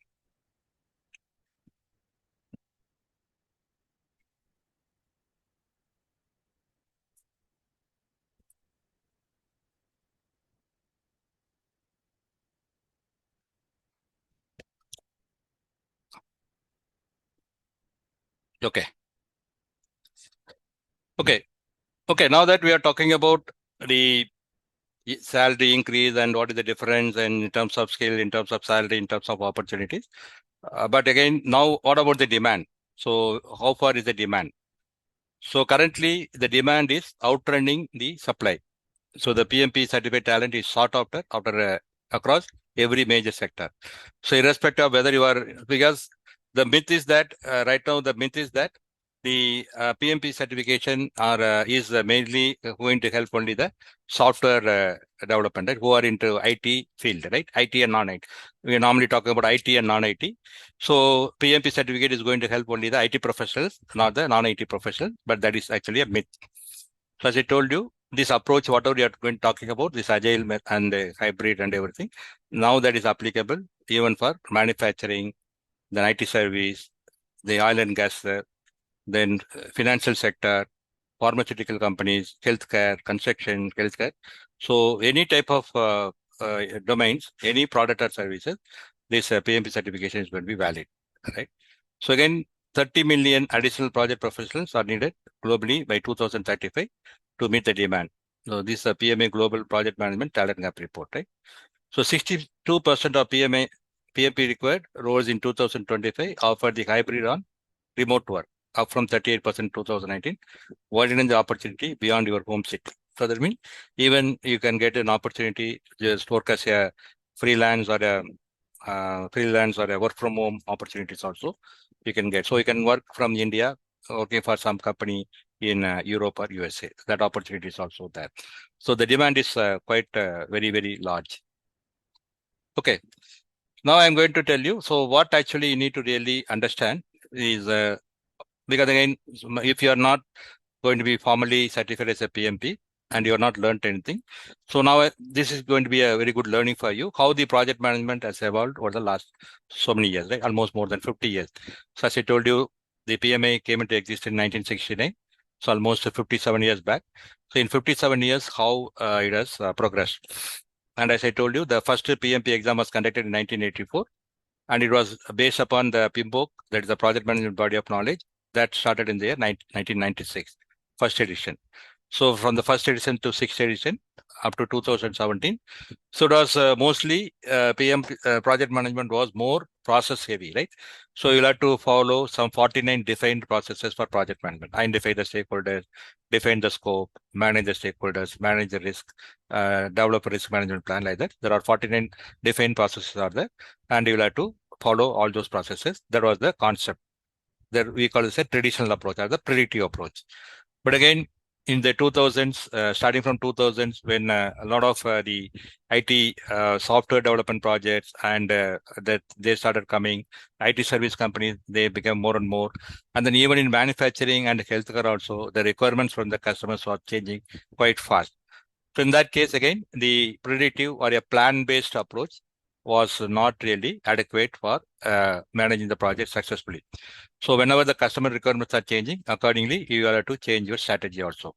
Okay. Okay. Okay. Now that we are talking about the salary increase and what is the difference and in terms of skill, in terms of salary, in terms of opportunities. But again, now what about the demand? So how far is the demand? So currently the demand is outrunning the supply. So the PMP certified talent is sought after across every major sector. So irrespective of whether you are, because the myth is that right now the myth is that the PMP certification is mainly going to help only the software development, right, who are into IT field, right? IT and non-IT. We are normally talking about IT and non-IT. So PMP certificate is going to help only the IT professionals, not the non-IT professionals, but that is actually a myth. So as I told you, this approach, whatever you are going talking about, this agile and hybrid and everything, now that is applicable even for manufacturing, then IT service, the oil and gas, then financial sector, pharmaceutical companies, healthcare, construction, healthcare. So any type of domains, any product or services, this PMP certification is going to be valid, right? So again, 30 million additional project professionals are needed globally by 2035 to meet the demand. So this is a PMA Global Project Management Talent Gap Report, right? So 62% of PMP required roles in 2025 offer the hybrid on remote work, up from 38% in 2019, widening the opportunity beyond your home city. So that means even you can get an opportunity just work as a freelance or a work from home opportunities also you can get. So you can work from India, working for some company in Europe or USA. That opportunity is also there. So the demand is quite very, very large. Okay. Now I'm going to tell you. So what actually you need to really understand is because again, if you are not going to be formally certified as a PMP and you have not learned anything. So now this is going to be a very good learning for you, how the project management has evolved over the last so many years, right? Almost more than 50 years. So as I told you, the PMA came into existence in 1969. So almost 57 years back. So in 57 years, how it has progressed. And as I told you, the first PMP exam was conducted in 1984. And it was based upon the PMBOK, that is the Project Management Body of Knowledge, that started in the year 1996, first edition. So from the first edition to sixth edition up to 2017. So it was mostly PM project management was more process heavy, right? So you'll have to follow some 49 defined processes for project management. Identify the stakeholders, define the scope, manage the stakeholders, manage the risk, develop a risk management plan like that. There are 49 defined processes are there, and you'll have to follow all those processes. That was the concept. That we call this a traditional approach or the predictive approach. But again, in the 2000s, starting from 2000s, when a lot of the IT software development projects and that they started coming, IT service companies, they became more and more. And then even in manufacturing and healthcare also, the requirements from the customers are changing quite fast. So in that case, again, the predictive or a plan-based approach was not really adequate for managing the project successfully. So whenever the customer requirements are changing, accordingly, you have to change your strategy also.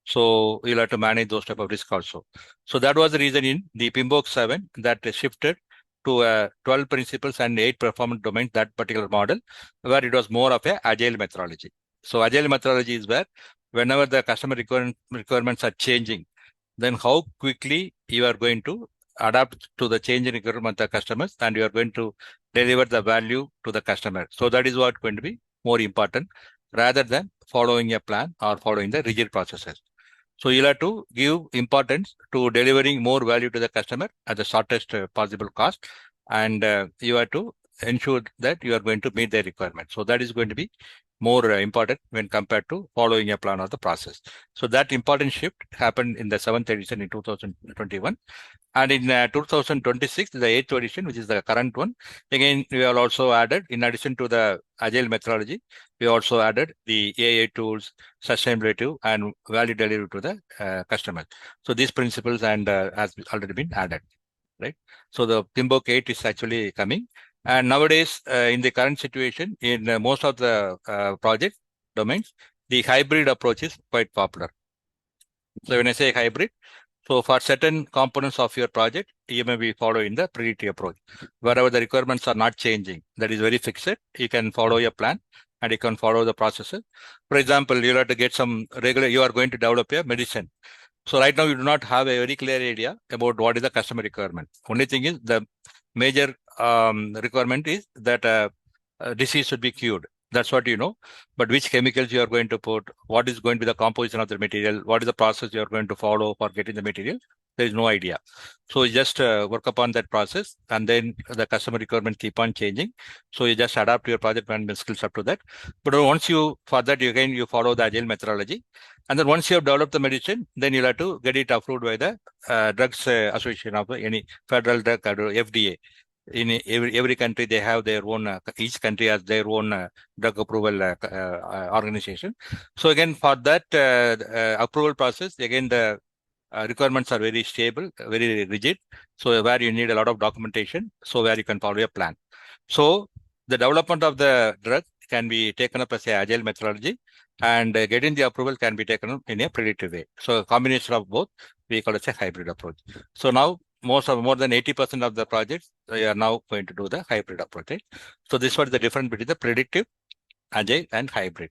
So you'll have to manage those type of risk also. So that was the reason in the PMBOK 7 that shifted to 12 principles and 8 performance domains, that particular model, where it was more of a agile methodology. So agile methodology is where whenever the customer requirements are changing, then how quickly you are going to adapt to the changing requirement of the customers, and you are going to deliver the value to the customer. So that is what going to be more important rather than following a plan or following the rigid processes. So you'll have to give importance to delivering more value to the customer at the shortest possible cost, and you have to ensure that you are going to meet their requirements. So that is going to be more important when compared to following a plan or the process. So that important shift happened in the 7th edition in 2021. And in 2026, the 8th edition, which is the current one, again, we have also added, in addition to the agile methodology, we also added the AI tools, sustainability, and value delivery to the customer. So these principles and has already been added, right? So the PMBOK 8 is actually coming. And nowadays, in the current situation, in most of the project domains, the hybrid approach is quite popular. So when I say hybrid, so for certain components of your project, you may be following the predictive approach. Wherever the requirements are not changing, that is very fixed, you can follow your plan and you can follow the processes. For example, you have to get some regular, you are going to develop a medicine. So right now you do not have a very clear idea about what is the customer requirement. Only thing is the major requirement is that disease should be cured. That's what you know. But which chemicals you are going to put, what is going to be the composition of the material, what is the process you are going to follow for getting the material, there is no idea. So you just work upon that process, and then the customer requirements keep on changing. So you just adapt your project management skills up to that. But once you, for that, you again, you follow the agile methodology. And then once you have developed the medicine, then you'll have to get it approved by the Drugs Association of any federal drug, FDA. In every country, they have their own, each country has their own drug approval organization. So again, for that approval process, again, the requirements are very stable, very rigid. So where you need a lot of documentation, so where you can follow a plan. So the development of the drug can be taken up as a agile methodology, and getting the approval can be taken up in a predictive way. So a combination of both, we call it a hybrid approach. So now more than 80% of the projects, they are now going to do the hybrid approach. Right? So this was the difference between the predictive, agile, and hybrid.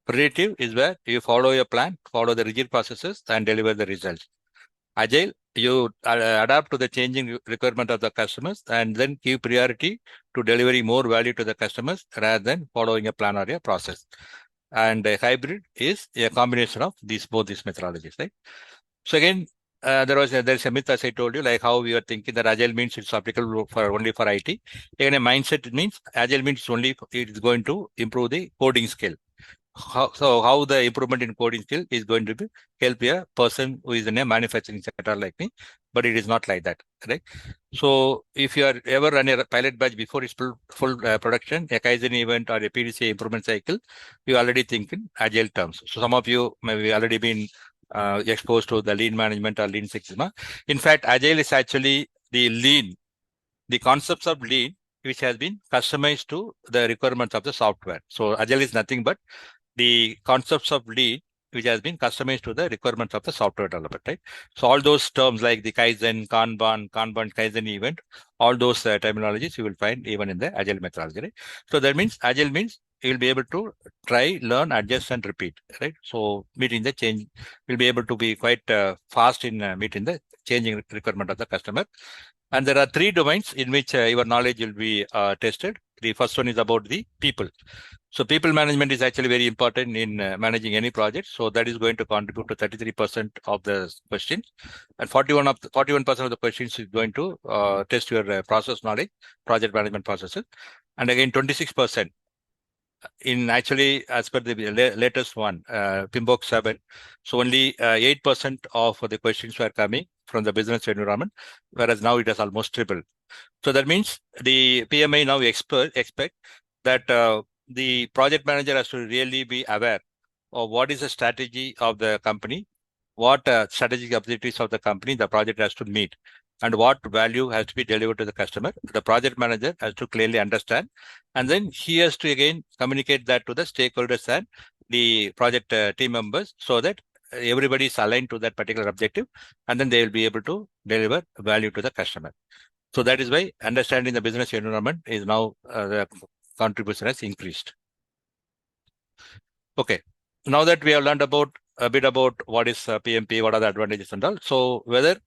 Predictive is where you follow your plan, follow the rigid processes, and deliver the results. Agile, you adapt to the changing requirement of the customers and then give priority to delivering more value to the customers rather than following a plan or a process. And a hybrid is a combination of both these methodologies, right? So again, there's a myth, as I told you, like how we are thinking that agile means it's applicable for only for IT. Again, a mindset means agile means only it is going to improve the coding skill. How the improvement in coding skill is going to help a person who is in a manufacturing sector like me, but it is not like that, right? So if you are ever run a pilot batch before it's full production, a Kaizen event or a PDCA improvement cycle, you already think in agile terms. So some of you may be already been exposed to the lean management or lean Six Sigma. In fact, agile is actually the concepts of lean, which has been customized to the requirements of the software. So agile is nothing but the concepts of lean, which has been customized to the requirements of the software development, right? So all those terms like the Kaizen, Kanban, Kaizen event, all those terminologies you will find even in the agile methodology, right? So that means agile means you will be able to try, learn, adjust, and repeat, right? So meeting the change, you'll be able to be quite fast in meeting the changing requirement of the customer. And there are 3 domains in which your knowledge will be tested. The first one is about the people. So people management is actually very important in managing any project. So that is going to contribute to 33% of the questions, and 41% of the questions is going to test your process knowledge, project management processes. And again, 26% in actually, as per the latest one, PMBOK 7, so only 8% of the questions were coming from the business environment, whereas now it has almost tripled. So that means the PMI now expect that the project manager has to really be aware of what is the strategy of the company, what strategic objectives of the company the project has to meet, and what value has to be delivered to the customer. The project manager has to clearly understand, and then he has to again communicate that to the stakeholders and the project team members so that everybody is aligned to that particular objective, and then they will be able to deliver value to the customer. So that is why understanding the business environment is now the contribution has increased. Okay. Now that we have learned about a bit about what is PMP, what are the advantages and all. So whether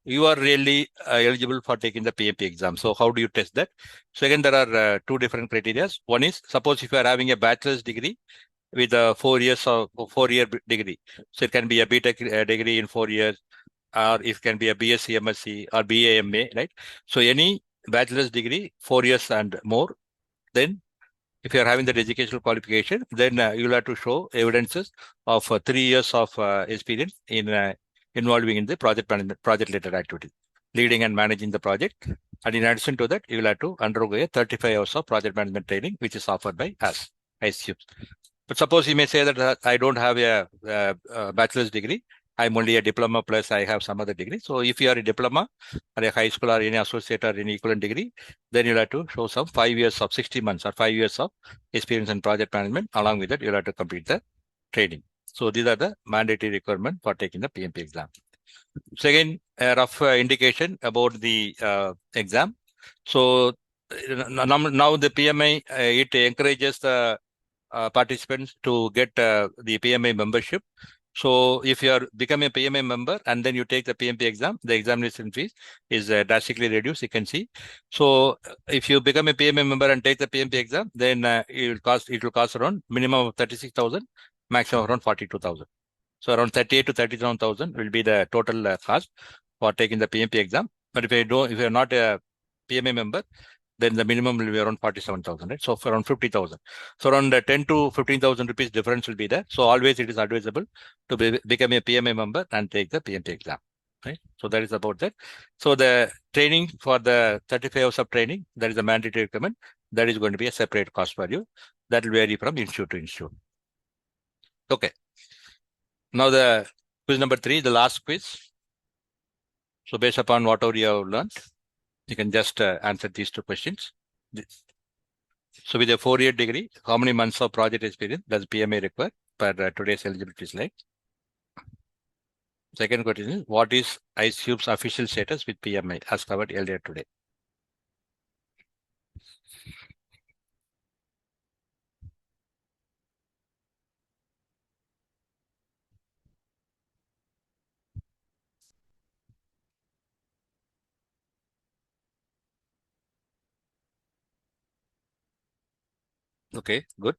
you are really eligible for taking the PMP exam. So how do you test that? So again, there are two different criteria. One is, suppose if you are having a bachelor's degree with a 4 years or 4-year degree. So it can be a BTech degree in 4 years, or it can be a BSc, MSc or BAMA, right? So any bachelor's degree, 4 years and more, then if you are having that educational qualification, then you'll have to show evidences of 3 years of experience in involving in the project management, project related activities, leading and managing the project. And in addition to that, you will have to undergo a 35 hours of project management training, which is offered by us, ICEQBS. But suppose you may say that I don't have a bachelor's degree. I'm only a diploma plus I have some other degree. So if you are a diploma or a high school or any associate or any equivalent degree, then you'll have to show some 5 years of 60 months or 5 years of experience in project management. Along with that, you'll have to complete the training. So these are the mandatory requirements for taking the PMP exam. So again, a rough indication about the exam. So now the PMI, it encourages the participants to get the PMI membership. So if you are become a PMI member and then you take the PMP exam, the examination fees is drastically reduced, you can see. So if you become a PMI member and take the PMP exam, then it will cost around minimum of 36,000, maximum around 42,000. So around 38 to 37,000 will be the total cost for taking the PMP exam. But if you are not a PMI member, then the minimum will be around 47,000, right? So for around 50,000. So around 10 to 15,000 rupees difference will be there. So always it is advisable to become a PMI member and take the PMP exam, right? So that is about that. So the training for the 35 hours of training, that is a mandatory requirement. That is going to be a separate cost for you. That will vary from institute to institute. Okay. Now the quiz number 3, the last quiz. So based upon whatever you have learned, you can just answer these two questions. So with a 4-year degree, how many months of project experience does PMI require per today's eligibility slide? Second question is, what is ICEQBS official status with PMI as covered earlier today? Okay, good.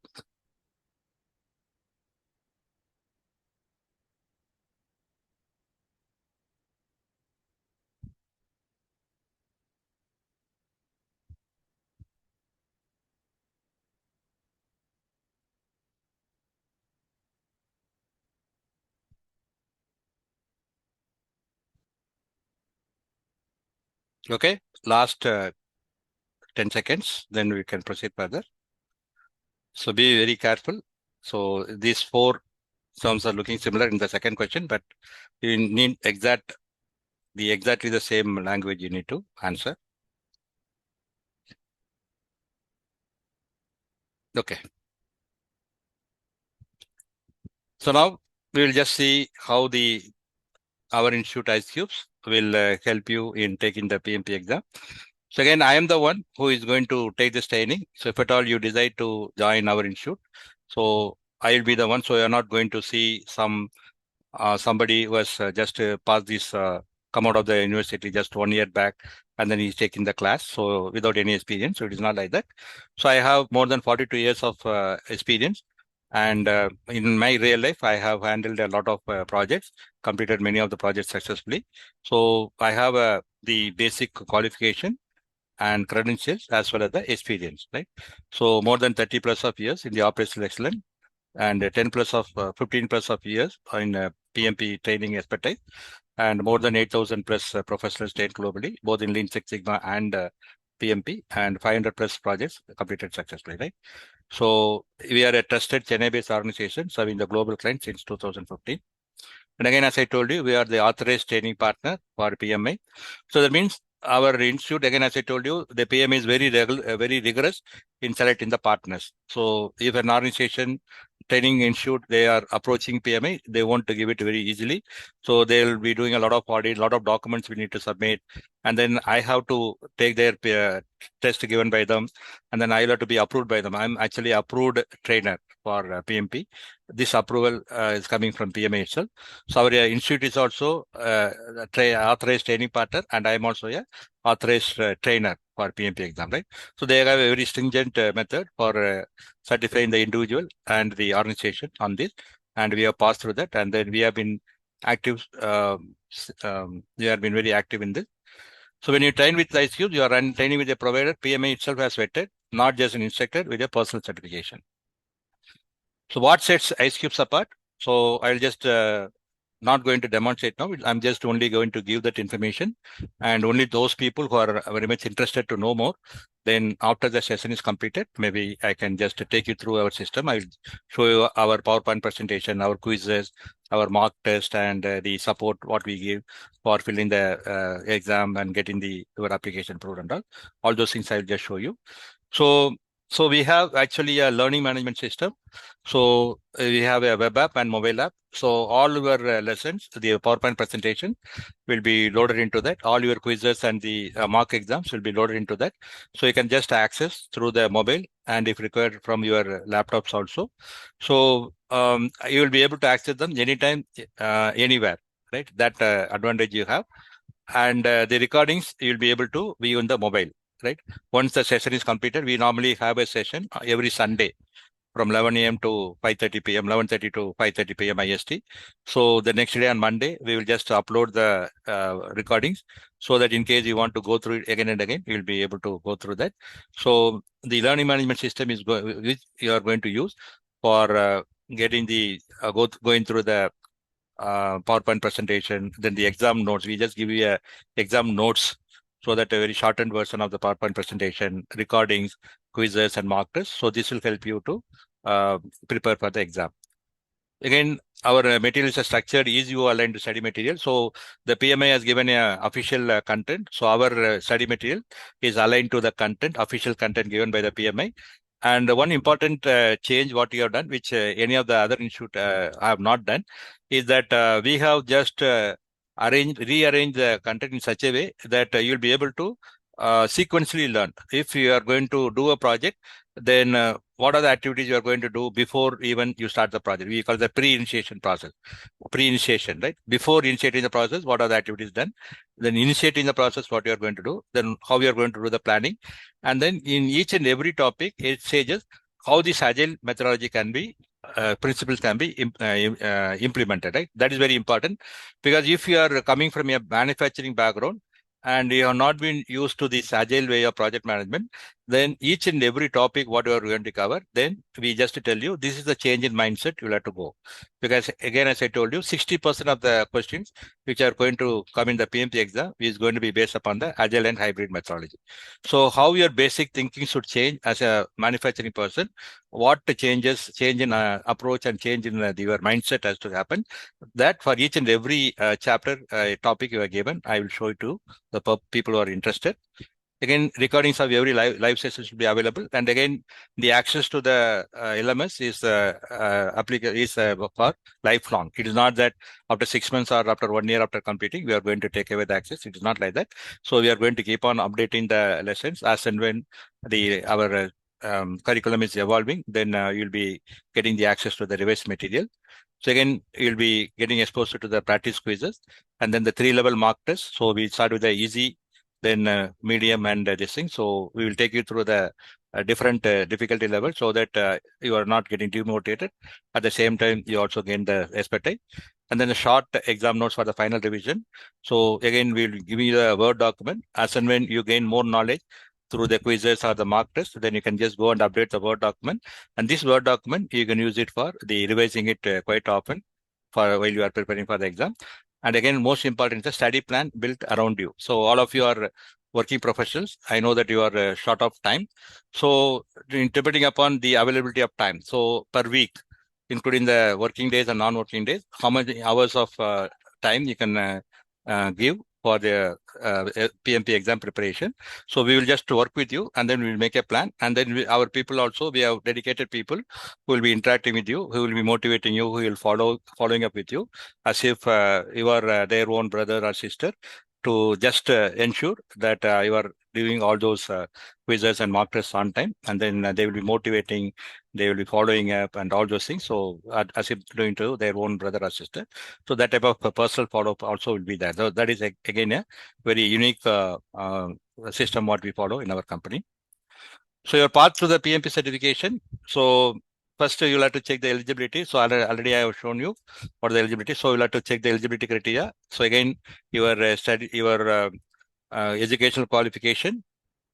Okay, last 10 seconds, then we can proceed further. So be very careful. So these 4 terms are looking similar in the second question, but you need exactly the same language you need to answer. Okay. So now we will just see how our institute IceQBS will help you in taking the PMP exam. So again, I am the one who is going to take this training. So if at all you decide to join our institute, so I will be the one. So you are not going to see somebody who has just passed this, come out of the university just 1 year back, and then he's taking the class. So without any experience, so it is not like that. So I have more than 42 years of experience. And in my real life, I have handled a lot of projects, completed many of the projects successfully. So I have the basic qualification and credentials as well as the experience, right? So more than 30 plus of years in the operational excellence and 15 plus of years in PMP training expertise, and more than 8,000 plus professionals trained globally, both in Lean Six Sigma and PMP, and 500 plus projects completed successfully, right? So we are a trusted Chennai-based organization serving the global clients since 2015. And again, as I told you, we are the authorized training partner for PMI. So that means our institute, again, as I told you, the PMI is very rigorous in selecting the partners. So if an organization, training institute, they are approaching PMI, they want to give it very easily. So they'll be doing a lot of audit, a lot of documents we need to submit. And then I have to take their test given by them. And then I'll have to be approved by them. I'm actually approved trainer for PMP. This approval is coming from PMI itself. So our institute is also authorized training partner, and I am also a authorized trainer for PMP exam, right? So they have a very stringent method for certifying the individual and the organization on this, and we have passed through that, and then we have been active. We have been very active in this. So when you train with ICEQBS, you are training with a provider. PMI itself has vetted, not just an instructor with a personal certification. So what sets ICEQBS apart? So I'll just not going to demonstrate now. I'm just only going to give that information, and only those people who are very much interested to know more, then after the session is completed, maybe I can just take you through our system. I'll show you our PowerPoint presentation, our quizzes, our mock test, and the support what we give for filling the exam and getting your application approved and all those things I'll just show you. So we have actually a learning management system. So we have a web app and mobile app. So all your lessons, the PowerPoint presentation will be loaded into that. All your quizzes and the mock exams will be loaded into that. So you can just access through the mobile, and if required from your laptops also. So you will be able to access them anytime, anywhere, right? That advantage you have. And the recordings you'll be able to view on the mobile, right? Once the session is completed, we normally have a session every Sunday from 11 a.m. to 5:30 p.m., 11:30 to 5:30 p.m. IST. So the next day on Monday, we will just upload the recordings so that in case you want to go through it again and again, you'll be able to go through that. So the learning management system is which you are going to use for getting going through the PowerPoint presentation, then the exam notes. We just give you exam notes so that a very shortened version of the PowerPoint presentation, recordings, quizzes, and mock tests. So this will help you to prepare for the exam. Again, our material is structured EasyO aligned to study material. So the PMI has given a official content. So our study material is aligned to the content, official content given by the PMI. And one important change what we have done, which any of the other institute have not done, is that we have just rearranged the content in such a way that you'll be able to sequentially learn. If you are going to do a project, then what are the activities you are going to do before even you start the project? We call the pre-initiation process. Pre-initiation, right? Before initiating the process, what are the activities done? Then initiating the process, what you are going to do? Then how you are going to do the planning? And then in each and every topic, it says how this agile methodology can be, principles can be implemented, right? That is very important, because if you are coming from a manufacturing background and you have not been used to this agile way of project management, then each and every topic what you are going to cover, then we just tell you this is the change in mindset you'll have to go. Because again, as I told you, 60% of the questions which are going to come in the PMP exam is going to be based upon the agile and hybrid methodology. So how your basic thinking should change as a manufacturing person, what change in approach and change in your mindset has to happen. That for each and every chapter topic you are given, I will show it to the people who are interested. Again, recordings of every live session should be available. And again, the access to the LMS is for lifelong. It is not that after 6 months or after 1 year after completing, we are going to take away the access. It is not like that. So we are going to keep on updating the lessons as and when our curriculum is evolving, then you'll be getting the access to the revised material. So again, you'll be getting exposed to the practice quizzes and then the 3-level mock test. So we start with the easy, then medium, and this thing. So we will take you through the different difficulty levels so that you are not getting demotivated. At the same time, you also gain the expertise. And then the short exam notes for the final revision. So again, we'll give you a Word document. As and when you gain more knowledge, then you will be getting the access to the revised material. through the quizzes or the mock test, then you can just go and update the Word document. And this Word document, you can use it for the revising it quite often for while you are preparing for the exam. And again, most important is the study plan built around you. So all of you are working professionals. I know that you are short of time. So interpreting upon the availability of time. So per week, including the working days and non-working days, how many hours of time you can give for the PMP exam preparation. So we will just work with you, and then we will make a plan. And then our people also, we have dedicated people who will be interacting with you, who will be motivating you, who will following up with you as if you are their own brother or sister, to just ensure that you are doing all those quizzes and mock tests on time. And then they will be motivating, they will be following up and all those things. So as if doing to their own brother or sister. So that type of personal follow-up also will be there. So that is again a very unique system what we follow in our company. So your path to the PMP certification. So first you'll have to check the eligibility. So already I have shown you for the eligibility. So you'll have to check the eligibility criteria. So again, your educational qualification.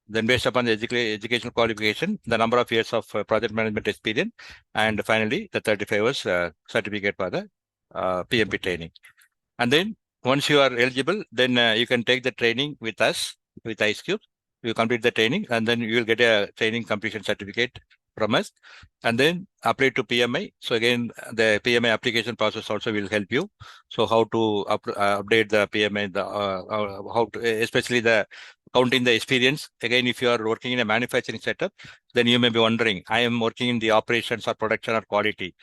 Then based upon the educational qualification, the number of years of project management experience, and finally the 35 hours certificate for the PMP training. And then once you are eligible, then you can take the training with us, with IceQBS. You complete the training, and then you will get a training completion certificate from us, and then apply to PMI. So again, the PMI application process also will help you. So how to update the PMI, how to, especially the counting the experience. Again, if you are working in a manufacturing setup, then you may be wondering, I am working in the operations or production or quality.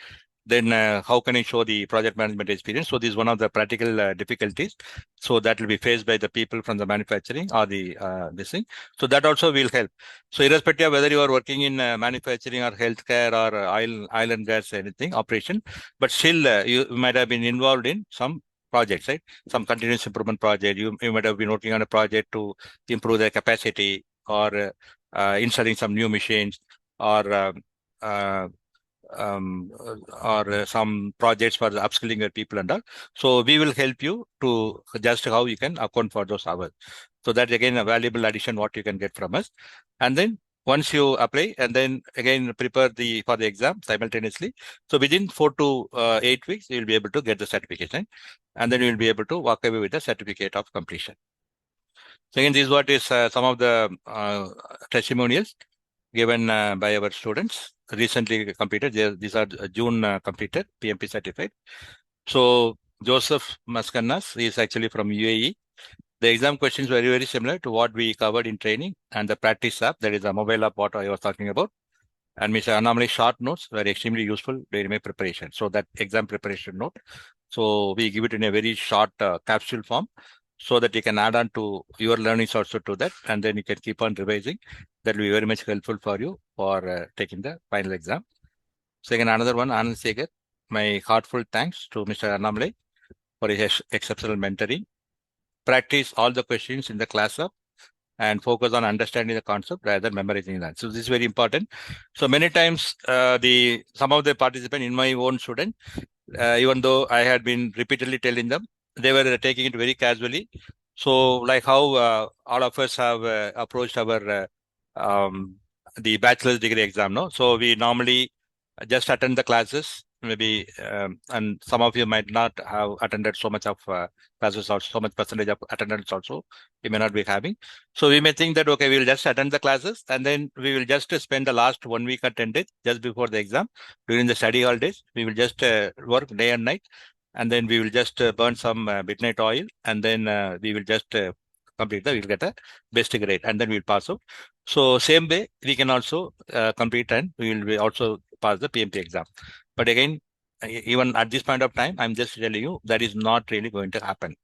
Then how can I show the project management experience? So this is one of the practical difficulties. So that will be faced by the people from the manufacturing or the this thing. So that also will help. So irrespective of whether you are working in manufacturing or healthcare or oil and gas anything operation, but still you might have been involved in some projects, right? Some continuous improvement project. You might have been working on a project to improve the capacity, or installing some new machines, or some projects for the upskilling your people and all. So we will help you to just how you can account for those hours. So that's again a valuable addition what you can get from us. And then once you apply, and then again prepare for the exam simultaneously. So within 4 to 8 weeks, you will be able to get the certification, and then you will be able to walk away with the certificate of completion. So again, this is what is some of the testimonials given by our students recently completed. These are June completed, PMP certified. So Joseph Mascanas is actually from UAE. The exam questions were very similar to what we covered in training, and the practice app, that is a mobile app what I was talking about. And Mr. Anomaly short notes were extremely useful during my preparation. So that exam preparation note. So we give it in a very short capsule form, so that you can add on to your learnings also to that, and then you can keep on revising. That will be very much helpful for you for taking the final exam. Second, another one, Anand Segar. My heartfelt thanks to Mr. Anomaly for his exceptional mentoring. Practice all the questions in the class up and focus on understanding the concept rather than memorizing that. So this is very important. So many times some of the participants in my own student, even though I had been repeatedly telling them, they were taking it very casually. So like how all of us have approached our the bachelor's degree exam, no? So we normally just attend the classes, maybe, and some of you might not have attended so much of classes, or so much percentage of attendance also you may not be having. So we may think that, okay, we will just attend the classes, and then we will just spend the last 1 week attended just before the exam. During the study holidays, we will just work day and night, and then we will just burn some midnight oil, and then we will just we'll get a best grade, and then we'll pass out. So same way, we can also complete, and we will be also pass the PMP exam. But again, even at this point of time, I'm just telling you that is not really going to happen.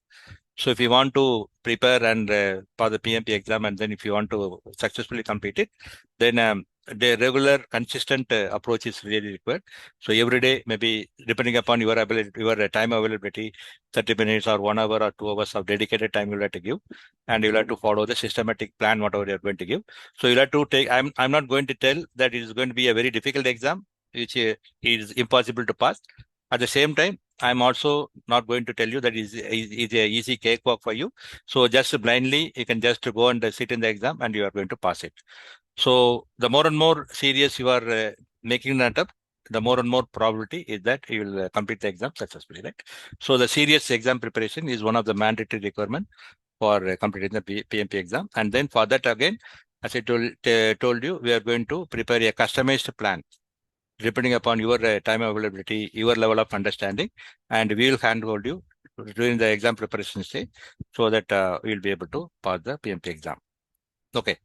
So if you want to prepare and for the PMP exam, and then if you want to successfully complete it, then the regular, consistent approach is really required. So every day, maybe depending upon your ability, your time availability, 30 minutes or 1 hour or 2 hours of dedicated time you'll have to give, and you'll have to follow the systematic plan, whatever you're going to give. So you'll have to take, I'm not going to tell that it is going to be a very difficult exam, which is impossible to pass. At the same time, I'm also not going to tell you that is a easy cakewalk for you. So just blindly, you can just go and sit in the exam and you are going to pass it. So the more and more serious you are making that up, the more and more probability is that you will complete the exam successfully, right? So the serious exam preparation is one of the mandatory requirement for completing the PMP exam. And then for that again, as I told you, we are going to prepare a customized plan depending upon your time availability, your level of understanding, and we will handhold you during the exam preparation stage so that we will be able to pass the PMP exam. Okay.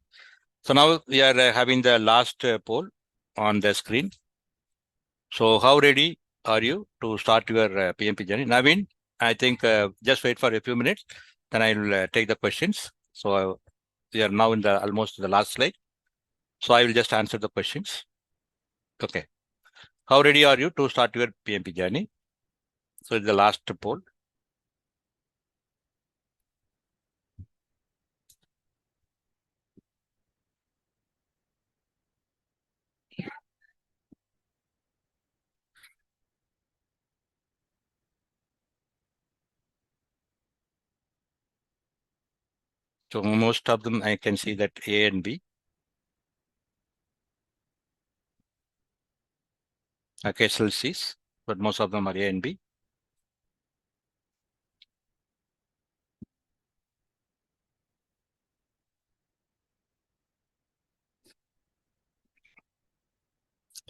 So now we are having the last poll on the screen. So how ready are you to start your PMP journey? Naveen, I think just wait for a few minutes, then I will take the questions. So we are now in the almost the last slide. So I will just answer the questions. Okay. How ready are you to start your PMP journey? So it's the last poll. So most of them I can see that A and B. Occasional C's, but most of them are A and B.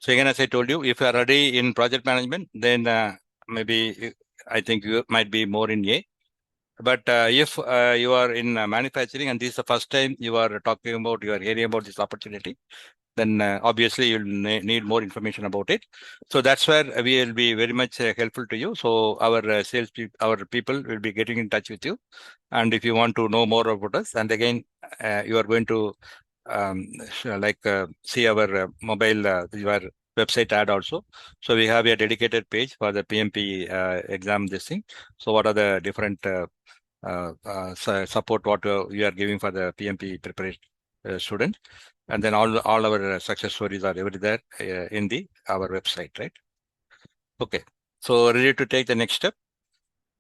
So again, as I told you, if you are already in project management, then maybe I think you might be more in A. But if you are in manufacturing and this is the first time you are talking about, you are hearing about this opportunity, then obviously you'll need more information about it. So that's where we will be very much helpful to you. So our sales people, our people will be getting in touch with you. And if you want to know more about us, and again, you are going to see our mobile, your website ad also. So we have a dedicated page for the PMP exam this thing. So what are the different support what we are giving for the PMP preparation students, and then all our success stories are everywhere in our website, right? Okay, so ready to take the next step?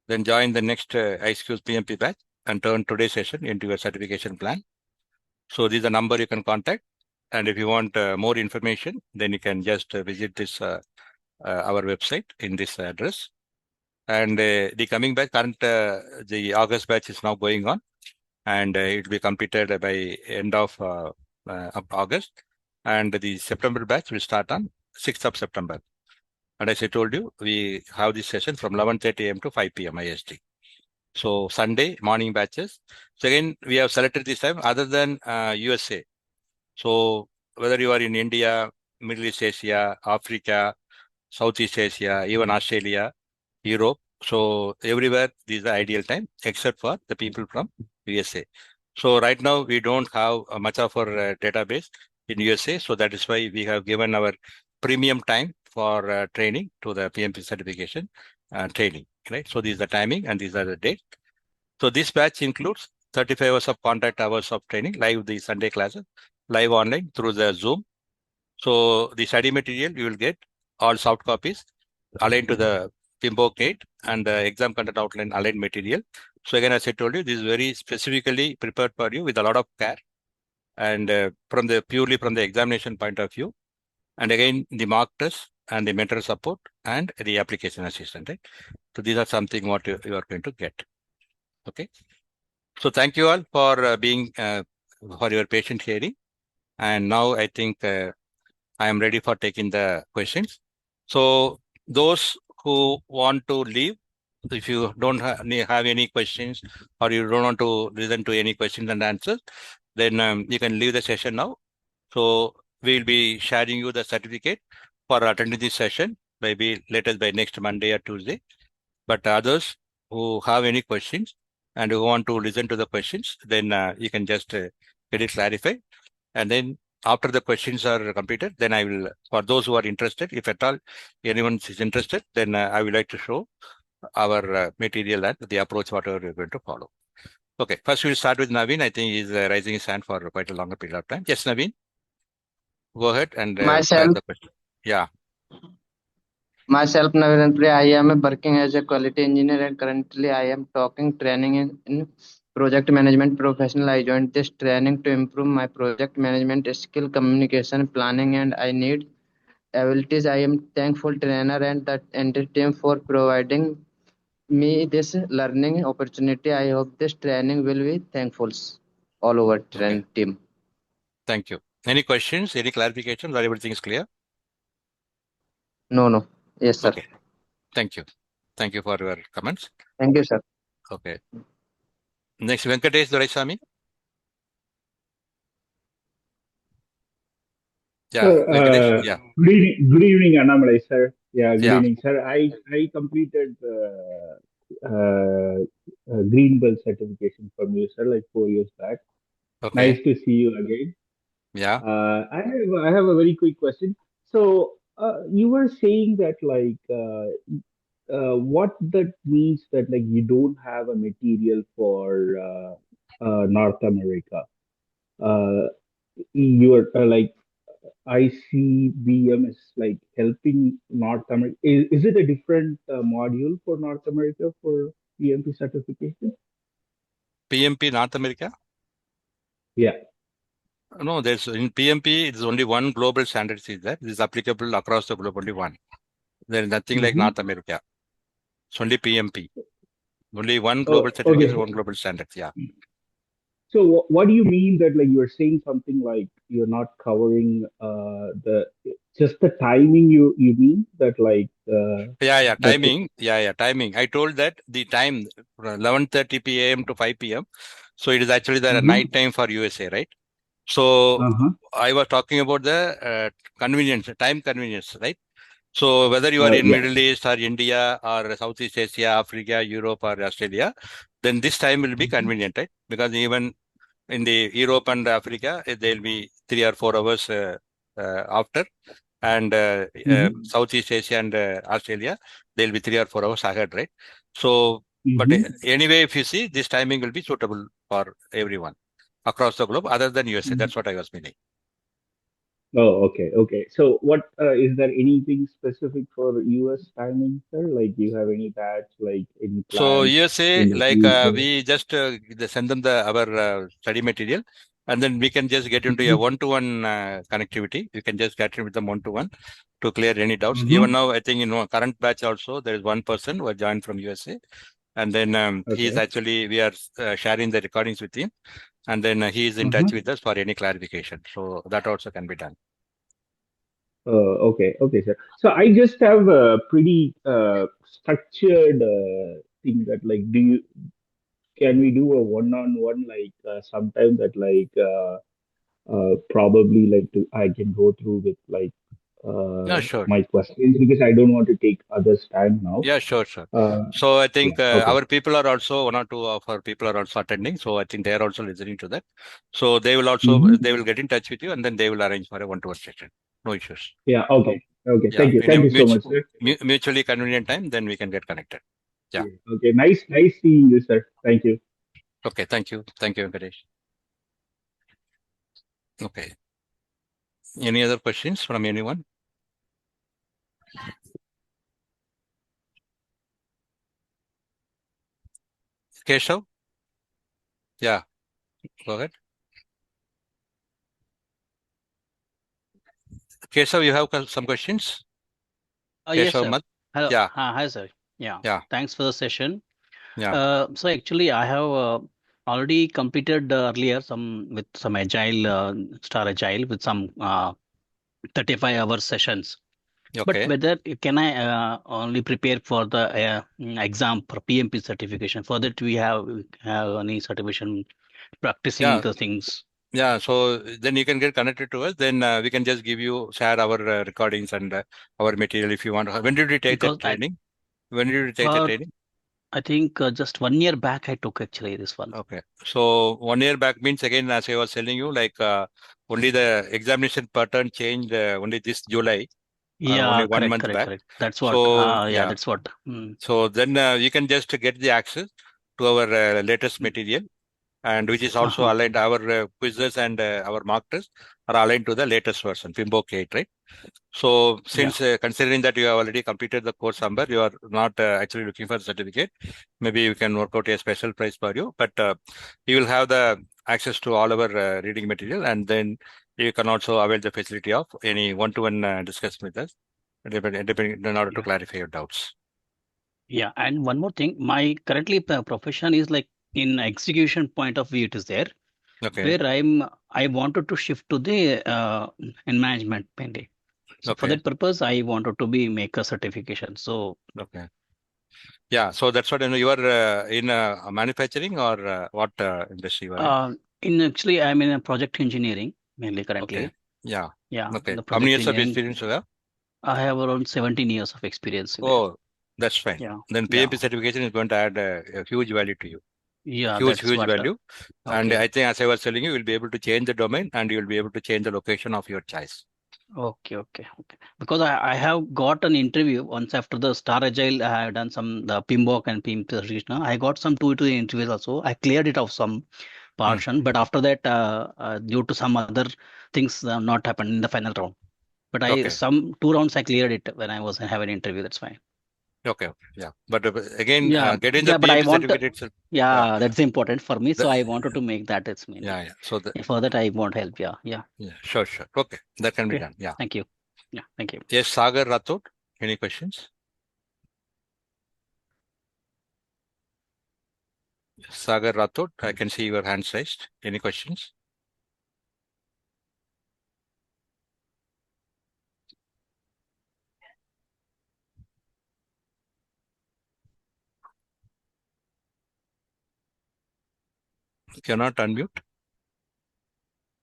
Then join the next ICEQBS PMP batch and turn today's session into your certification plan. So this is the number you can contact, and if you want more information, then you can just visit this our website in this address. And the coming batch, current the August batch is now going on, and it will be completed by end of August. And the September batch will start on 6th of September. And as I told you, we have this session from 11:30 a.m. to 5 p.m. IST. So Sunday morning batches. So again, we have selected this time other than USA. So whether you are in India, Middle East Asia, Africa, Southeast Asia, even Australia, Europe. So everywhere, this is the ideal time, except for the people from USA. So right now, we don't have much of our database in USA. So that is why we have given our premium time for training to the PMP certification training, right? So this is the timing and these are the dates. So this batch includes 35 hours of contact hours of training, live the Sunday classes, live online through the Zoom. So the study material, you will get all soft copies aligned to the PMBOK 8 and the exam content outline aligned material. So again, as I told you, this is very specifically prepared for you with a lot of care and purely from the examination point of view. And again, the mock test and the mentor support and the application assistant, right? So these are something what you are going to get. Okay. So thank you all for being for your patient hearing. And now I think I am ready for taking the questions. So those who want to leave, if you don't have any questions or you don't want to listen to any questions and answers, then you can leave the session now. So we'll be sharing you the certificate for attending this session, maybe latest by next Monday or Tuesday. But others who have any questions and who want to listen to the questions, then you can just get it clarified. And then after the questions are completed, then I will, for those who are interested, if at all anyone is interested, then I would like to show our material and the approach whatever we're going to follow. Okay, first we'll start with Naveen. I think he's raising his hand for quite a longer period of time. Yes, Naveen, go ahead and fire Myself, the question. Yeah. Myself, Narendra, I am working as a quality engineer and currently I am talking training in project management professional. I joined this training to improve my project management skill, communication, planning, and I need abilities. I am thankful trainer and the entire team for providing me this learning opportunity. I hope this training will be thankful all over Okay. training team. Thank you. Any questions? Any clarifications? Or everything is clear? No, no. Yes, sir. Okay. Thank you. Thank you for your comments. Thank you, sir. Okay. Next, Venkatesh Doraisamy. Yeah, Sir, Venkatesh. Yeah. good evening, Annamalai, sir. Yeah, good Yeah. evening, sir. I completed green belt certification from you, sir, like 4 years back. Okay. Nice to see you again. Yeah. I have a very quick question. So, you were saying that what that means that like you don't have a material for North America. Uh, you are like ICBM is like helping North America. Is it a different module for North America for PMP certification? PMP North America? Yeah. No, there's in PMP, it's only one global standard is there. It is applicable across the globe, only one. There is nothing like Mm-hmm. North America. It's only PMP. Only one global Oh, okay. certification, one global standard. Yeah. So what do you mean that like you're saying something like you're not covering the just the timing you mean that like Yeah, that timing. Yeah, timing. I told that the time 11:30 p.m. to 5 p.m. So it is actually the uh-huh, night time for USA, right? So uh-huh. I was talking about the convenience, time convenience, right? So whether you are in Yeah. Middle East or India or Southeast Asia, Africa, Europe or Australia, then this time will be Mm-hmm. convenient, right? Because even in the Europe and Africa, they'll be 3 or 4 hours after, and Mm-hmm. Southeast Asia and Australia, they'll be 3 or 4 hours ahead, right? So, but Mm-hmm. anyway, if you see, this timing will be suitable for everyone across the globe, other than USA. Mm-hmm. That's what I was meaning. Oh, okay, okay. So, what is there anything specific for US timing, sir? Like, do you have any batch, like any So plans USA, in the like future? we just send them our study material, and then we can just get into a Mm-hmm. one-to-one connectivity. You can just get in with them one-to-one to clear any doubts. Even Mm-hmm. now, I think in current batch also there is one person who has joined from USA, and then he is Okay. actually we are sharing the recordings with him, and then he is in touch Mm-hmm. with us for any clarification. So that also can be done. Okay, okay, sir. So, I just have a pretty structured thing that, like, can we do a one-on-one, like, sometime that, like, probably like I can go through with like Yeah, sure. my questions because I don't want to take others' time now. Yeah, sure. Uh, So I yeah. think Okay. our people are also 1 or 2 of our people are also attending. So I think they are also listening to that. So they will also Mm-hmm. they will get in touch with you and then they will arrange for a one-to-one session. No issues. Yeah. Okay. Okay. Yeah, Thank you. in a Thank you so much, sir. mutually convenient time, then we can get connected. Yeah. Yeah. Okay. Nice. Nice seeing you, sir. Thank you. Okay. Thank you. Thank you, Venkatesh. Okay. Any other questions from anyone? Keshav? Yeah. Go ahead. Keshav, you have some questions? Yes, Keshav sir. Mat? Hello. Yeah. Hi, sir. Yeah. Yeah. Thanks for the session. Yeah. So actually, I have already completed earlier some with some agile, Star Agile with some 35-hour sessions. But Okay. whether can I only prepare for the exam for PMP certification? For that, we have any certification practicing Yeah. the things Yeah, so then you can get connected to us. Then we can just share our recordings and our material if you want. When did you take that because training? When did you take the for training? I think just 1 year back I took actually this one. Okay. So 1 year back means again, as I was telling you, like only the examination pattern changed only this July, only Yeah, one correct, month correct, back. correct. That's what. So Yeah, yeah, that's what. Mm. so then you can just get the access to our latest material, and which is also Uh-huh. aligned. Our quizzes and our mock tests are aligned to the latest version, PMBOK 8, right? So since considering that you have already completed the course somewhere, you are not actually looking for the certificate, maybe we can work out a special price for you, but you will have the access to all our reading material, and then you can also avail the facility of any one-to-one discussion with us, depending in order to clarify your doubts. Yeah, and one more thing, my currently profession is like in execution point of view, it is there, Okay. where I wanted to shift to the in management mainly. So for Okay. that purpose, I wanted to be make a certification. So Okay. Yeah, so that's what you are in manufacturing or what industry you are in? in actually, I'm in a project engineering mainly currently. Okay. Yeah. Yeah, Okay. the How many project years of engineering. experience you have? I have around 17 years of experience in there. Oh, that's fine. Yeah, Then yeah, PMP certification is going to add a huge value to you. yeah. Huge, That's huge what. value. And Okay, I think, as I was telling you, you'll be able to change the domain and you'll be able to change the location of your choice. okay. Because I have got an interview once after the Star Agile. I have done some the PMBOK and PMP certification. I got some two interviews also. I cleared it of some portion, but after that, due to some other things, not happened in the final round. But Okay. some 2 rounds I cleared it when I was having an interview. That's fine. Okay. Yeah. But again, Yeah, getting the but I PMP want. certificate itself. Yeah, that's important for me. So The, I wanted to make that. It's mainly. yeah. So For that, I want help. Yeah. sure. Okay. That can be Okay. done. Yeah. Thank you. Yeah. Thank you. Yes, Sagar Rathod. Any questions? Sagar Rathod, I can see your hand raised. Any questions? You cannot unmute.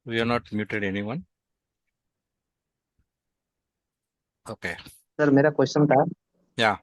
We are not muted anyone. Okay. Sir मेरा question था Yeah.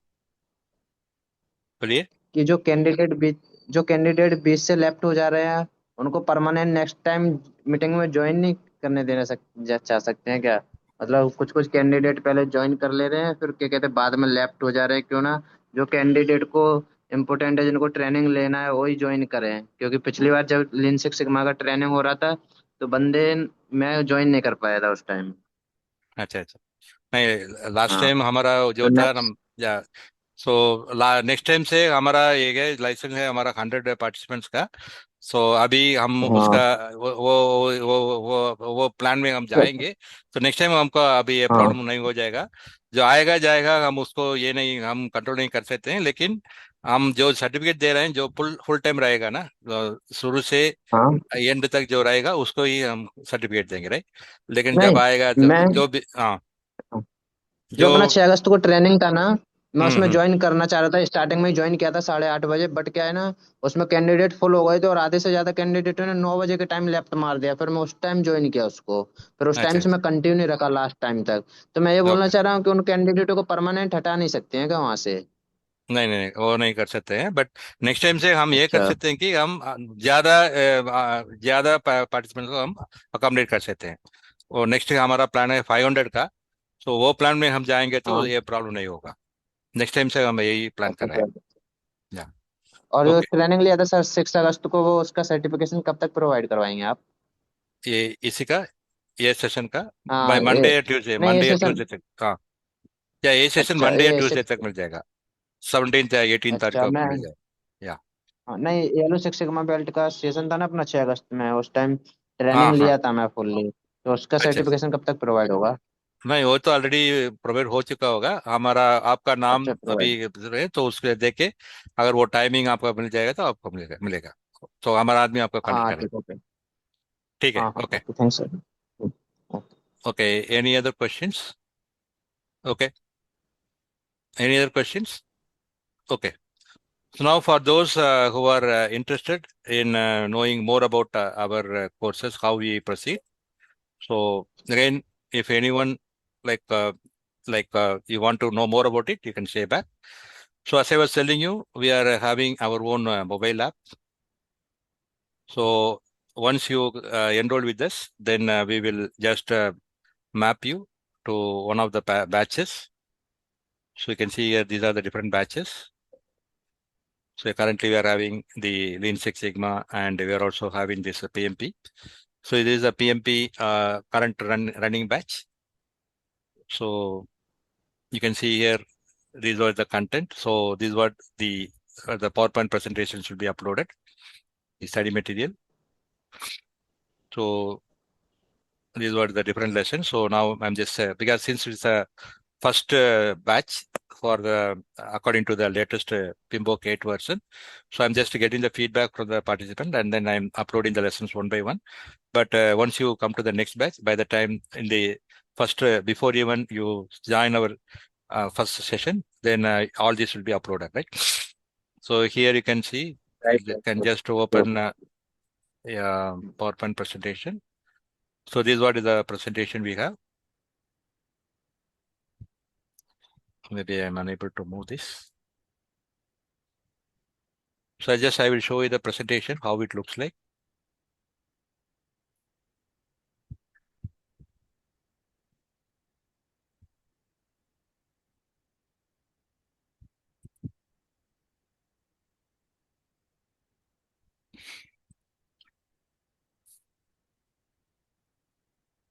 बोलिए. कि जो candidate बीच से left हो जा रहे हैं उनको परमानेंट नेक्स्ट टाइम मीटिंग में ज्वाइन नहीं करने चाह सकते हैं क्या? मतलब कुछ कुछ कैंडिडेट पहले ज्वाइन कर ले रहे हैं, फिर क्या कहते हैं बाद में लेफ्ट हो जा रहे हैं, क्यों ना जो कैंडिडेट को इम्पोर्टेंट है, जिनको ट्रेनिंग लेना है, वही ज्वाइन करें। क्योंकि पिछली बार जब लीन सिक्स सिग्मा का ट्रेनिंग हो रहा था तो बंदे मैं ज्वाइन नहीं कर पाया था उस टाइम। अच्छा. नहीं, लास्ट हाँ टाइम हमारा तो जो था नेक्स्ट या सो नेक्स्ट टाइम से हमारा ये लाइसेंस है हमारा 100 पार्टिसिपेंट्स का. सो अभी हम हाँ उसका वो प्लान में हम जाएंगे. तो नेक्स्ट टाइम हमको अभी ये हाँ प्रॉब्लम नहीं हो जाएगा. जो आएगा जाएगा, हम उसको ये नहीं हम कंट्रोल नहीं कर सकते हैं, लेकिन हम जो सर्टिफिकेट दे रहे हैं जो फुल टाइम रहेगा ना, शुरू से हाँ एंड तक जो रहेगा उसको ही हम सर्टिफिकेट देंगे, राइट. लेकिन जब नहीं आएगा मैं जो भी हाँ जो जो अपना 6 अगस्त को ट्रेनिंग था ना, मैं उसमें हम्म. ज्वाइन करना चाह रहा था। स्टार्टिंग में ही ज्वाइन किया था 8:30 बजे, बट क्या है ना, उसमें कैंडिडेट फुल हो गए थे और आधे से ज्यादा कैंडिडेटों ने 9 बजे के टाइम लेफ्ट मार दिया। फिर मैं उस टाइम ज्वाइन किया उसको, फिर उस टाइम अच्छा. से मैं कंटिन्यू नहीं रखा लास्ट टाइम तक। तो मैं ये बोलना ओके. चाह रहा हूँ कि उन कैंडिडेटों को परमानेंट हटा नहीं सकते हैं क्या वहां से? नहीं, वो नहीं कर सकते हैं, बट नेक्स्ट टाइम से हम ये कर अच्छा सकते हैं कि हम ज्यादा पार्टिसिपेंट को हम अकोमोडेट कर सकते हैं. और नेक्स्ट हमारा प्लान है 500 का. तो वो प्लान में हम जाएंगे तो हाँ ये प्रॉब्लम नहीं होगा. नेक्स्ट टाइम से हम यही प्लान कर अच्छा रहे हैं. सर। या और जो ओके. ट्रेनिंग लिया था सर 6 अगस्त को, वो उसका सर्टिफिकेशन कब तक प्रोवाइड करवाएंगे आप? ये इसी का ये सेशन का बाय हाँ मंडे या ट्यूसडे, नहीं ये सेशन। तक. हाँ, या ये सेशन अच्छा मंडे या ये ट्यूसडे 6। तक मिल जाएगा. 17 या 18 तारीख अच्छा को मैं मिल जाएगा. या हाँ, नहीं येलो सिक्स सिग्मा बेल्ट का सेशन था ना अपना 6 अगस्त में, उस टाइम हाँ ट्रेनिंग हाँ. लिया था मैं फुल्ली। तो उसका अच्छा. सर्टिफिकेशन कब तक प्रोवाइड होगा? नहीं, वो तो ऑलरेडी प्रोवाइड हो चुका होगा. हमारा आपका नाम अच्छा अभी प्रोवाइड। है तो उसके देख के अगर वो टाइमिंग आपका मिल जाएगा तो आपको मिलेगा. तो हमारा आदमी आपको कनेक्ट हाँ करेगा. ठीक ओके। ठीक है. हाँ हाँ okay. Okay thanks sir. Okay. Any other questions? Okay. Any other questions? Okay. So now for those who are interested in knowing more about our courses, how we proceed. So again, if anyone like you want to know more about it, you can say back. So as I was telling you, we are having our own mobile app. So once you enroll with us, then we will just map you to one of the batches. So you can see here, these are the different batches. So currently we are having the Lean Six Sigma, and we are also having this PMP. So it is a PMP current running batch. So you can see here, these are the content. So this is what the PowerPoint presentation should be uploaded, the study material. So these were the different lessons. So now I'm just, because since it's a first batch for the, according to the latest PMBOK 8 version. So I'm just getting the feedback from the participant, and then I'm uploading the lessons one by one. But once you come to the next batch, by the time in the first, before even you join our first session, then all this will be uploaded, right? So here you can see, you can just open PowerPoint presentation. So this is what is the presentation we have. Maybe I'm unable to move this. So I will show you the presentation, how it looks like.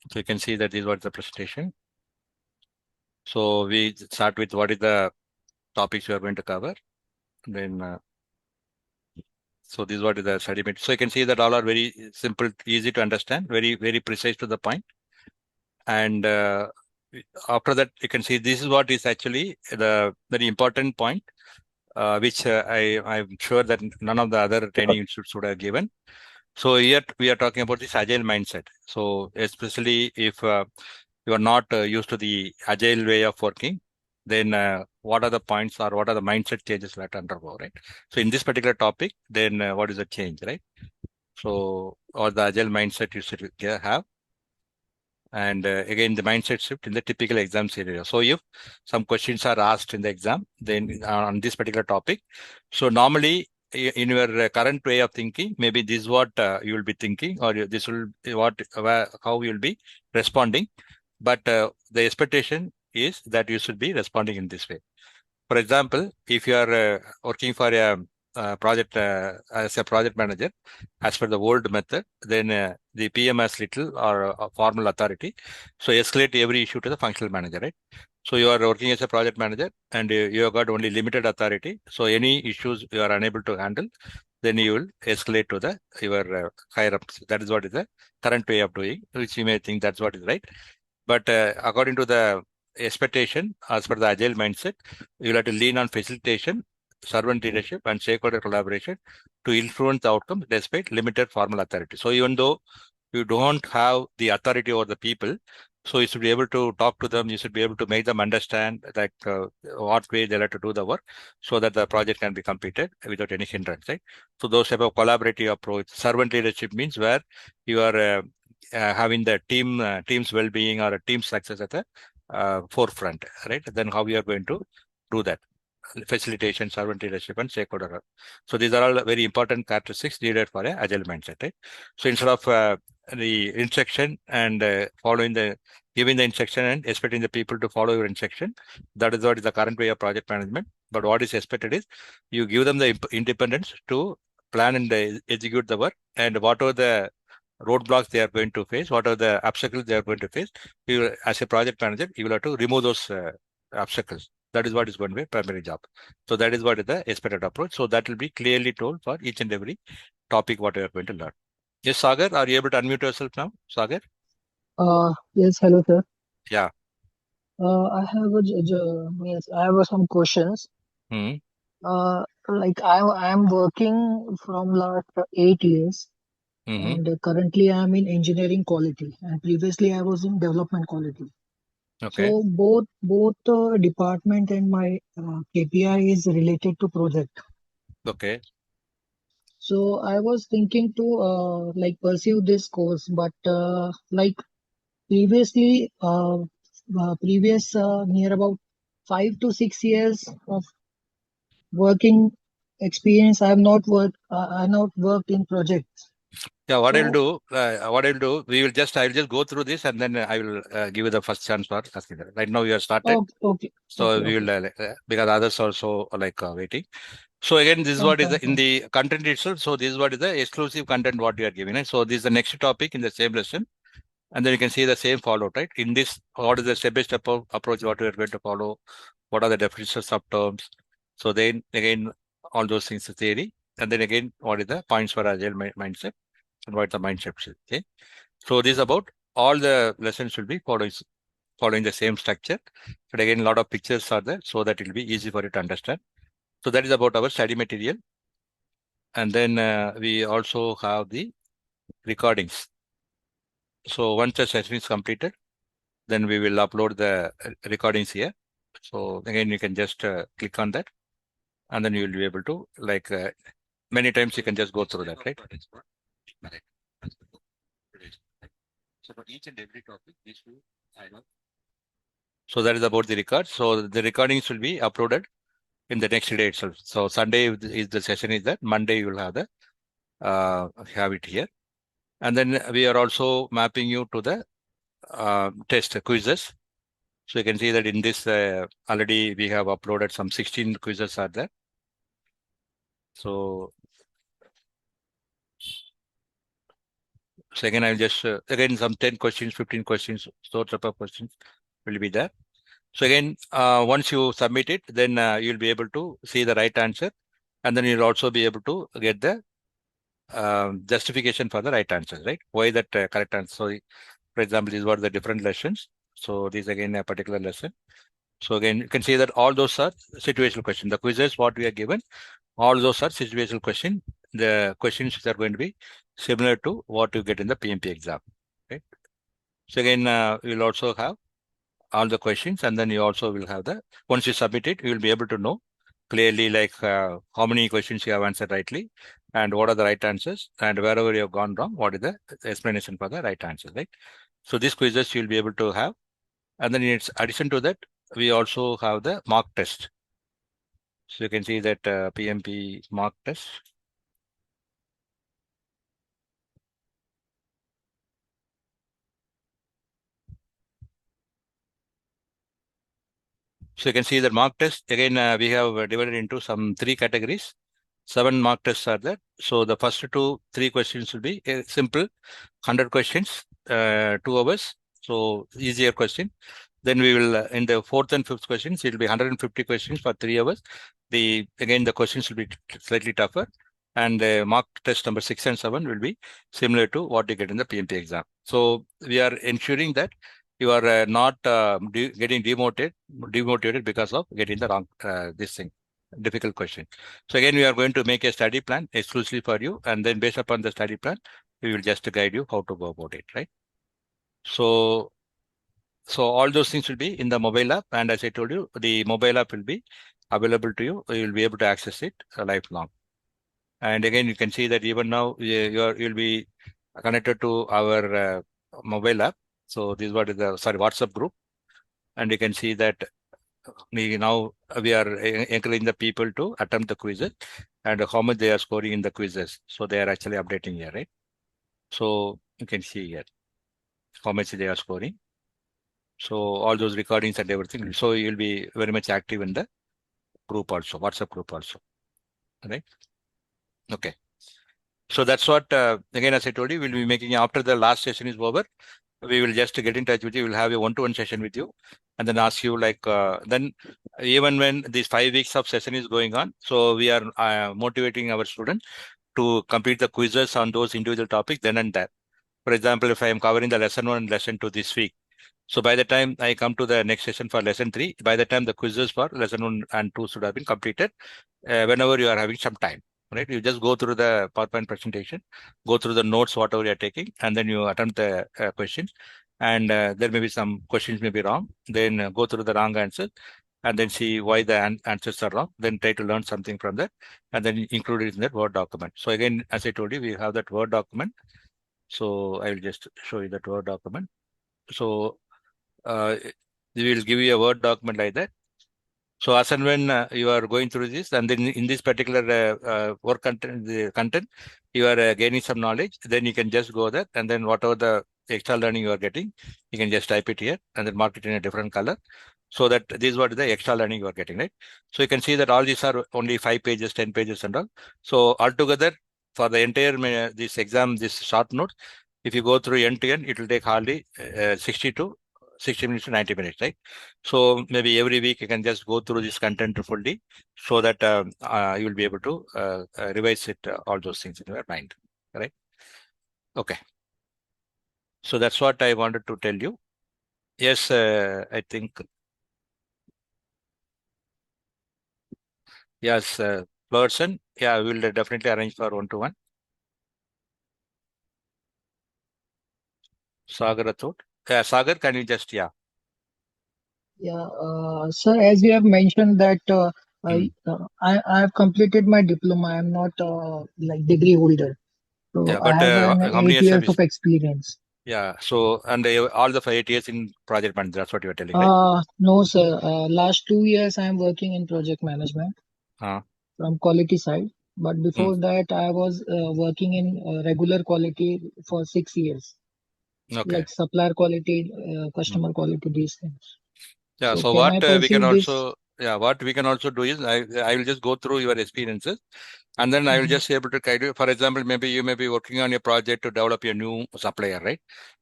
So you can see that this was the presentation. So we start with what is the topics we are going to cover. Then, so this is what is the study material. So you can see that all are very simple, easy to understand, very, very precise to the point. And after that, you can see this is what is actually the very important point, which I'm sure that none of the other training institutes would have given. So here we are talking about this agile mindset. So especially if you are not used to the agile way of working, then what are the points or what are the mindset changes that undergo, right? So in this particular topic, then what is the change, right? So, or the agile mindset you should have. And again, the mindset shift in the typical exam scenario. So if some questions are asked in the exam, then on this particular topic, so normally in your current way of thinking, maybe this is what you will be thinking, or this will be how you will be responding. But the expectation is that you should be responding in this way. For example, if you are working for a project as a project manager, as per the old method, then the PM has little or formal authority. So escalate every issue to the functional manager, right? So you are working as a project manager and you have got only limited authority. So any issues you are unable to handle, then you will escalate to the your higher ups. That is what is the current way of doing, which you may think that's what is right. But according to the expectation, as per the agile mindset, you will have to lean on facilitation, servant leadership, and stakeholder collaboration to influence the outcomes despite limited formal authority. So even though you don't have the authority over the people, so you should be able to talk to them, you should be able to make them understand like what way they like to do the work so that the project can be completed without any hindrance, right? So those type of collaborative approach, servant leadership means where you are having the team's well-being or a team success at the forefront, right? Then how we are going to do that? Facilitation, servant leadership, and stakeholder. So these are all very important characteristics needed for an agile mindset, right? So instead of the instruction and giving the instruction and expecting the people to follow your instruction, that is what is the current way of project management. But what is expected is you give them the independence to plan and execute the work, and whatever the roadblocks they are going to face, what are the obstacles they are going to face, you will, as a project manager, you will have to remove those obstacles. That is what is going to be a primary job. So that is what is the expected approach. So that will be clearly told for each and every topic what you are going to learn. Yes, Sagar, are you able to unmute yourself now, Sagar? Yes, hello, sir. Yeah. I have yes, I have some questions. Hmm. Like I am working from last 8 years, Mm-hmm. and currently I am in engineering quality, and previously I was in development quality. Okay. So both department and my KPI is related to project. Okay. So I was thinking to like pursue this course, but like previously, previous near about 5 to 6 years of working experience, I have not worked. I have not worked in projects. Yeah, what I'll So do, I'll just go through this and then I will give you the first chance for asking that. Right now you have started, okay, so we okay, will because others also like waiting. So again, this is what is fine, in the content itself. So this is what is the exclusive content what you are giving. Right? So this is the next topic in the same lesson. And then you can see the same follow, right? In this, what is the step-by-step approach, what we are going to follow? What are the definitions of terms? So then again, all those things is theory. And then again, what is the points for agile mindset and what the mindset is, okay? So this is about all the lessons will be following the same structure. But again, a lot of pictures are there so that it will be easy for you to understand. So that is about our study material. And then we also have the recordings. So once the session is completed, then we will upload the recordings here. So again, you can just click on that, and then you will be able to, like, many times you can just go through that, right? So for each and every topic, this will I know. So that is about the record. So the recordings will be uploaded in the next day itself. So Sunday is the session is that. Monday you will have the have it here, and then we are also mapping you to the test quizzes. So you can see that in this already we have uploaded some 16 quizzes are there. So again, I'll just again some 10 questions, 15 questions, so type of questions will be there. So again, once you submit it, then you'll be able to see the right answer, and then you'll also be able to get the justification for the right answer, right? Why that correct answer? So, for example, these were the different lessons. So this again a particular lesson. So again, you can see that all those are situational questions. The quizzes what we are given, all those are situational questions. The questions are going to be similar to what you get in the PMP exam, right? So again, we'll also have all the questions, and then you also will have the, once you submit it, you will be able to know clearly, like how many questions you have answered rightly, and what are the right answers, and wherever you have gone wrong, what is the explanation for the right answer, right? So these quizzes you'll be able to have. And then in addition to that, we also have the mock test. So you can see that PMP mock test. So you can see that mock test, again, we have divided into some 3 categories. 7 mock tests are there. So the first 3 questions will be simple, 100 questions, 2 hours. So easier question. Then we will, in the 4th and 5th questions, it will be 150 questions for 3 hours. Again, the questions will be slightly tougher. And mock test number 6 and 7 will be similar to what you get in the PMP exam. So we are ensuring that you are not getting demotivated because of getting the wrong this thing, difficult question. So again, we are going to make a study plan exclusively for you, and then based upon the study plan, we will just guide you how to go about it, right? So all those things will be in the mobile app, and as I told you, the mobile app will be available to you. You will be able to access it lifelong. And again, you can see that even now you'll be connected to our mobile app. So this is what is the WhatsApp group, and you can see that we are encouraging the people to attempt the quizzes and how much they are scoring in the quizzes. So they are actually updating here, right? So you can see here how much they are scoring. So all those recordings and everything. So you'll be very much active in the group also, WhatsApp group also, right? Okay. So that's what, again, as I told you, we'll be making after the last session is over. We will just get in touch with you. We'll have a one-to-one session with you, and then ask you like, then even when these 5 weeks of session is going on, so we are motivating our students to complete the quizzes on those individual topics then and there. For example, if I am covering the lesson 1 and lesson 2 this week, so by the time I come to the next session for lesson 3, by the time the quizzes for lesson 1 and 2 should have been completed, whenever you are having some time, right? You just go through the PowerPoint presentation, go through the notes, whatever you are taking, and then you attempt the questions. And there may be some questions may be wrong. Then go through the wrong answer, and then see why the answers are wrong. Then try to learn something from that, and then include it in that Word document. So again, as I told you, we have that Word document. So I will just show you that Word document. So we will give you a Word document like that. So as and when you are going through this, and then in this particular work content, you are gaining some knowledge, then you can just go there, and then whatever the extra learning you are getting, you can just type it here and then mark it in a different color. So that this is what the extra learning you are getting, right? So you can see that all these are only 5 pages, 10 pages and all. So altogether, for the entire this exam, this short notes, If you go through end to end, it will take hardly 60 minutes to 90 minutes, right? So maybe every week you can just go through this content fully so that you will be able to revise it, all those things in your mind, right? Okay. So that's what I wanted to tell you. Yes, I think. Yes, person. Yeah, we will definitely arrange for one-to-one. Sagar Rathod. Yeah, Sagar, can you just, yeah. Yeah, sir, as you have mentioned that I have completed my diploma. I am not like degree holder. So Yeah, I but have an how many 8 years have years you? of experience. Yeah, so, and all the 8 years in project management, that's what you are telling, right? No, sir. Last 2 years I am working in project management Uh, from quality side. But before that, I was working in regular quality for 6 years, okay. like supplier quality, customer quality, these things. Yeah, So so can what I we can pursue this? also, what we can also do is I will just go through your experiences and then I will just be able to guide you. For example, maybe you may be working on a project to develop a new supplier, right?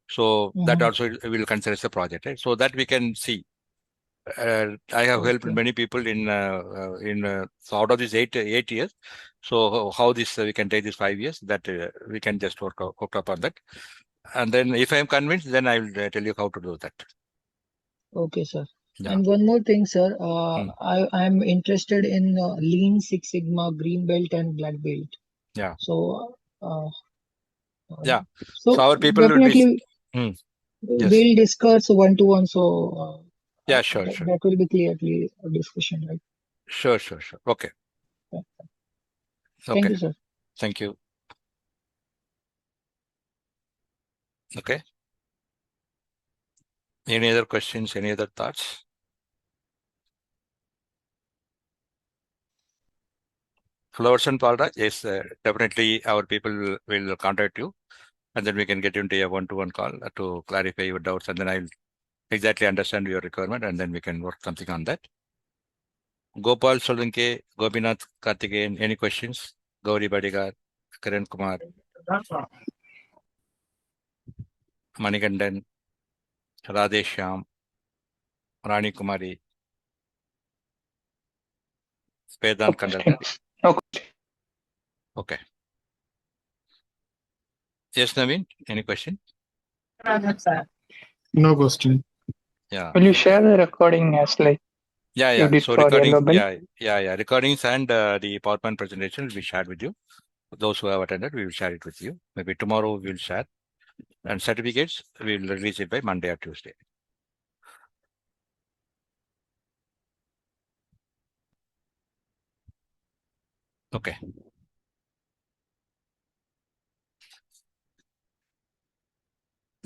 So that also will consider as a project, right? So that we can see. I have helped many people in so out of these eight years. So how this we can take this 5 years, that we can just work up on that. And then if I am convinced, then I will tell you how to do that. Okay, sir. Yeah. And one more thing, sir. I am interested in Lean Six Sigma, Green Belt, and Black Belt. Yeah. So, Yeah. so So our people will be. definitely Yes. we'll discuss one-to-one. So, Yeah, sure. that will be clearly a discussion, right? Sure. Okay. Thank Okay. you, sir. Thank you. Okay. Any other questions? Any other thoughts? Flowers and Palra, yes, definitely our people will contact you and then we can get into a one-to-one call to clarify your doubts and then I'll exactly understand your requirement and then we can work something on that. Gopal Solanke, Gopinath Karthikeyan, any questions? Gauri Badigar, Karan Kumar, Manikandan, Radheshyam, Rani Kumari, Vedan Kandal. Okay. Yes, Naveen, any question? No question. Yeah. Will you share the recording as like you did So for recording, Yellow Belt? recordings and the PowerPoint presentation will be shared with you. Those who have attended, we will share it with you. Maybe tomorrow we will share. And certificates, we will release it by Monday or Tuesday. Okay.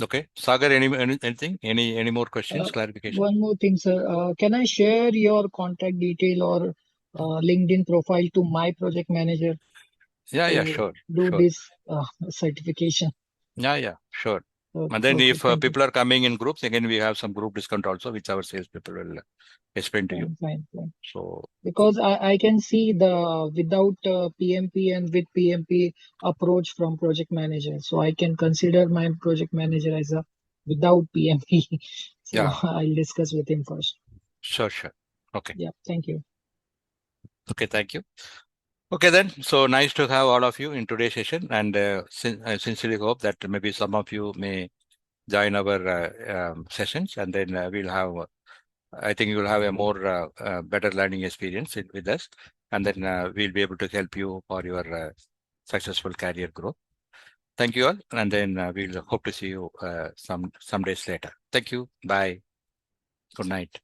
Okay. Sagar, anything? Any more questions, clarification? One more thing, sir. Can I share your contact detail or LinkedIn profile to my project manager Yeah, to sure. do this certification? Yeah, sure. Okay, And then if thank you. people are coming in groups, again, we have some group discount also, which our sales people will explain to you. Fine. So, Because I can see the without PMP and with PMP approach from project manager. So I can consider my project manager as a without PMP. So yeah, I'll discuss with him first. sure. Okay. Yeah, thank you. Okay, thank you. Okay, then. So nice to have all of you in today's session. And I sincerely hope that maybe some of you may join our sessions and then we'll have, I think you will have a more better learning experience with us. And then we'll be able to help you for your successful career growth. Thank you all. And then we'll hope to see you some days later. Thank you. Bye. Good night.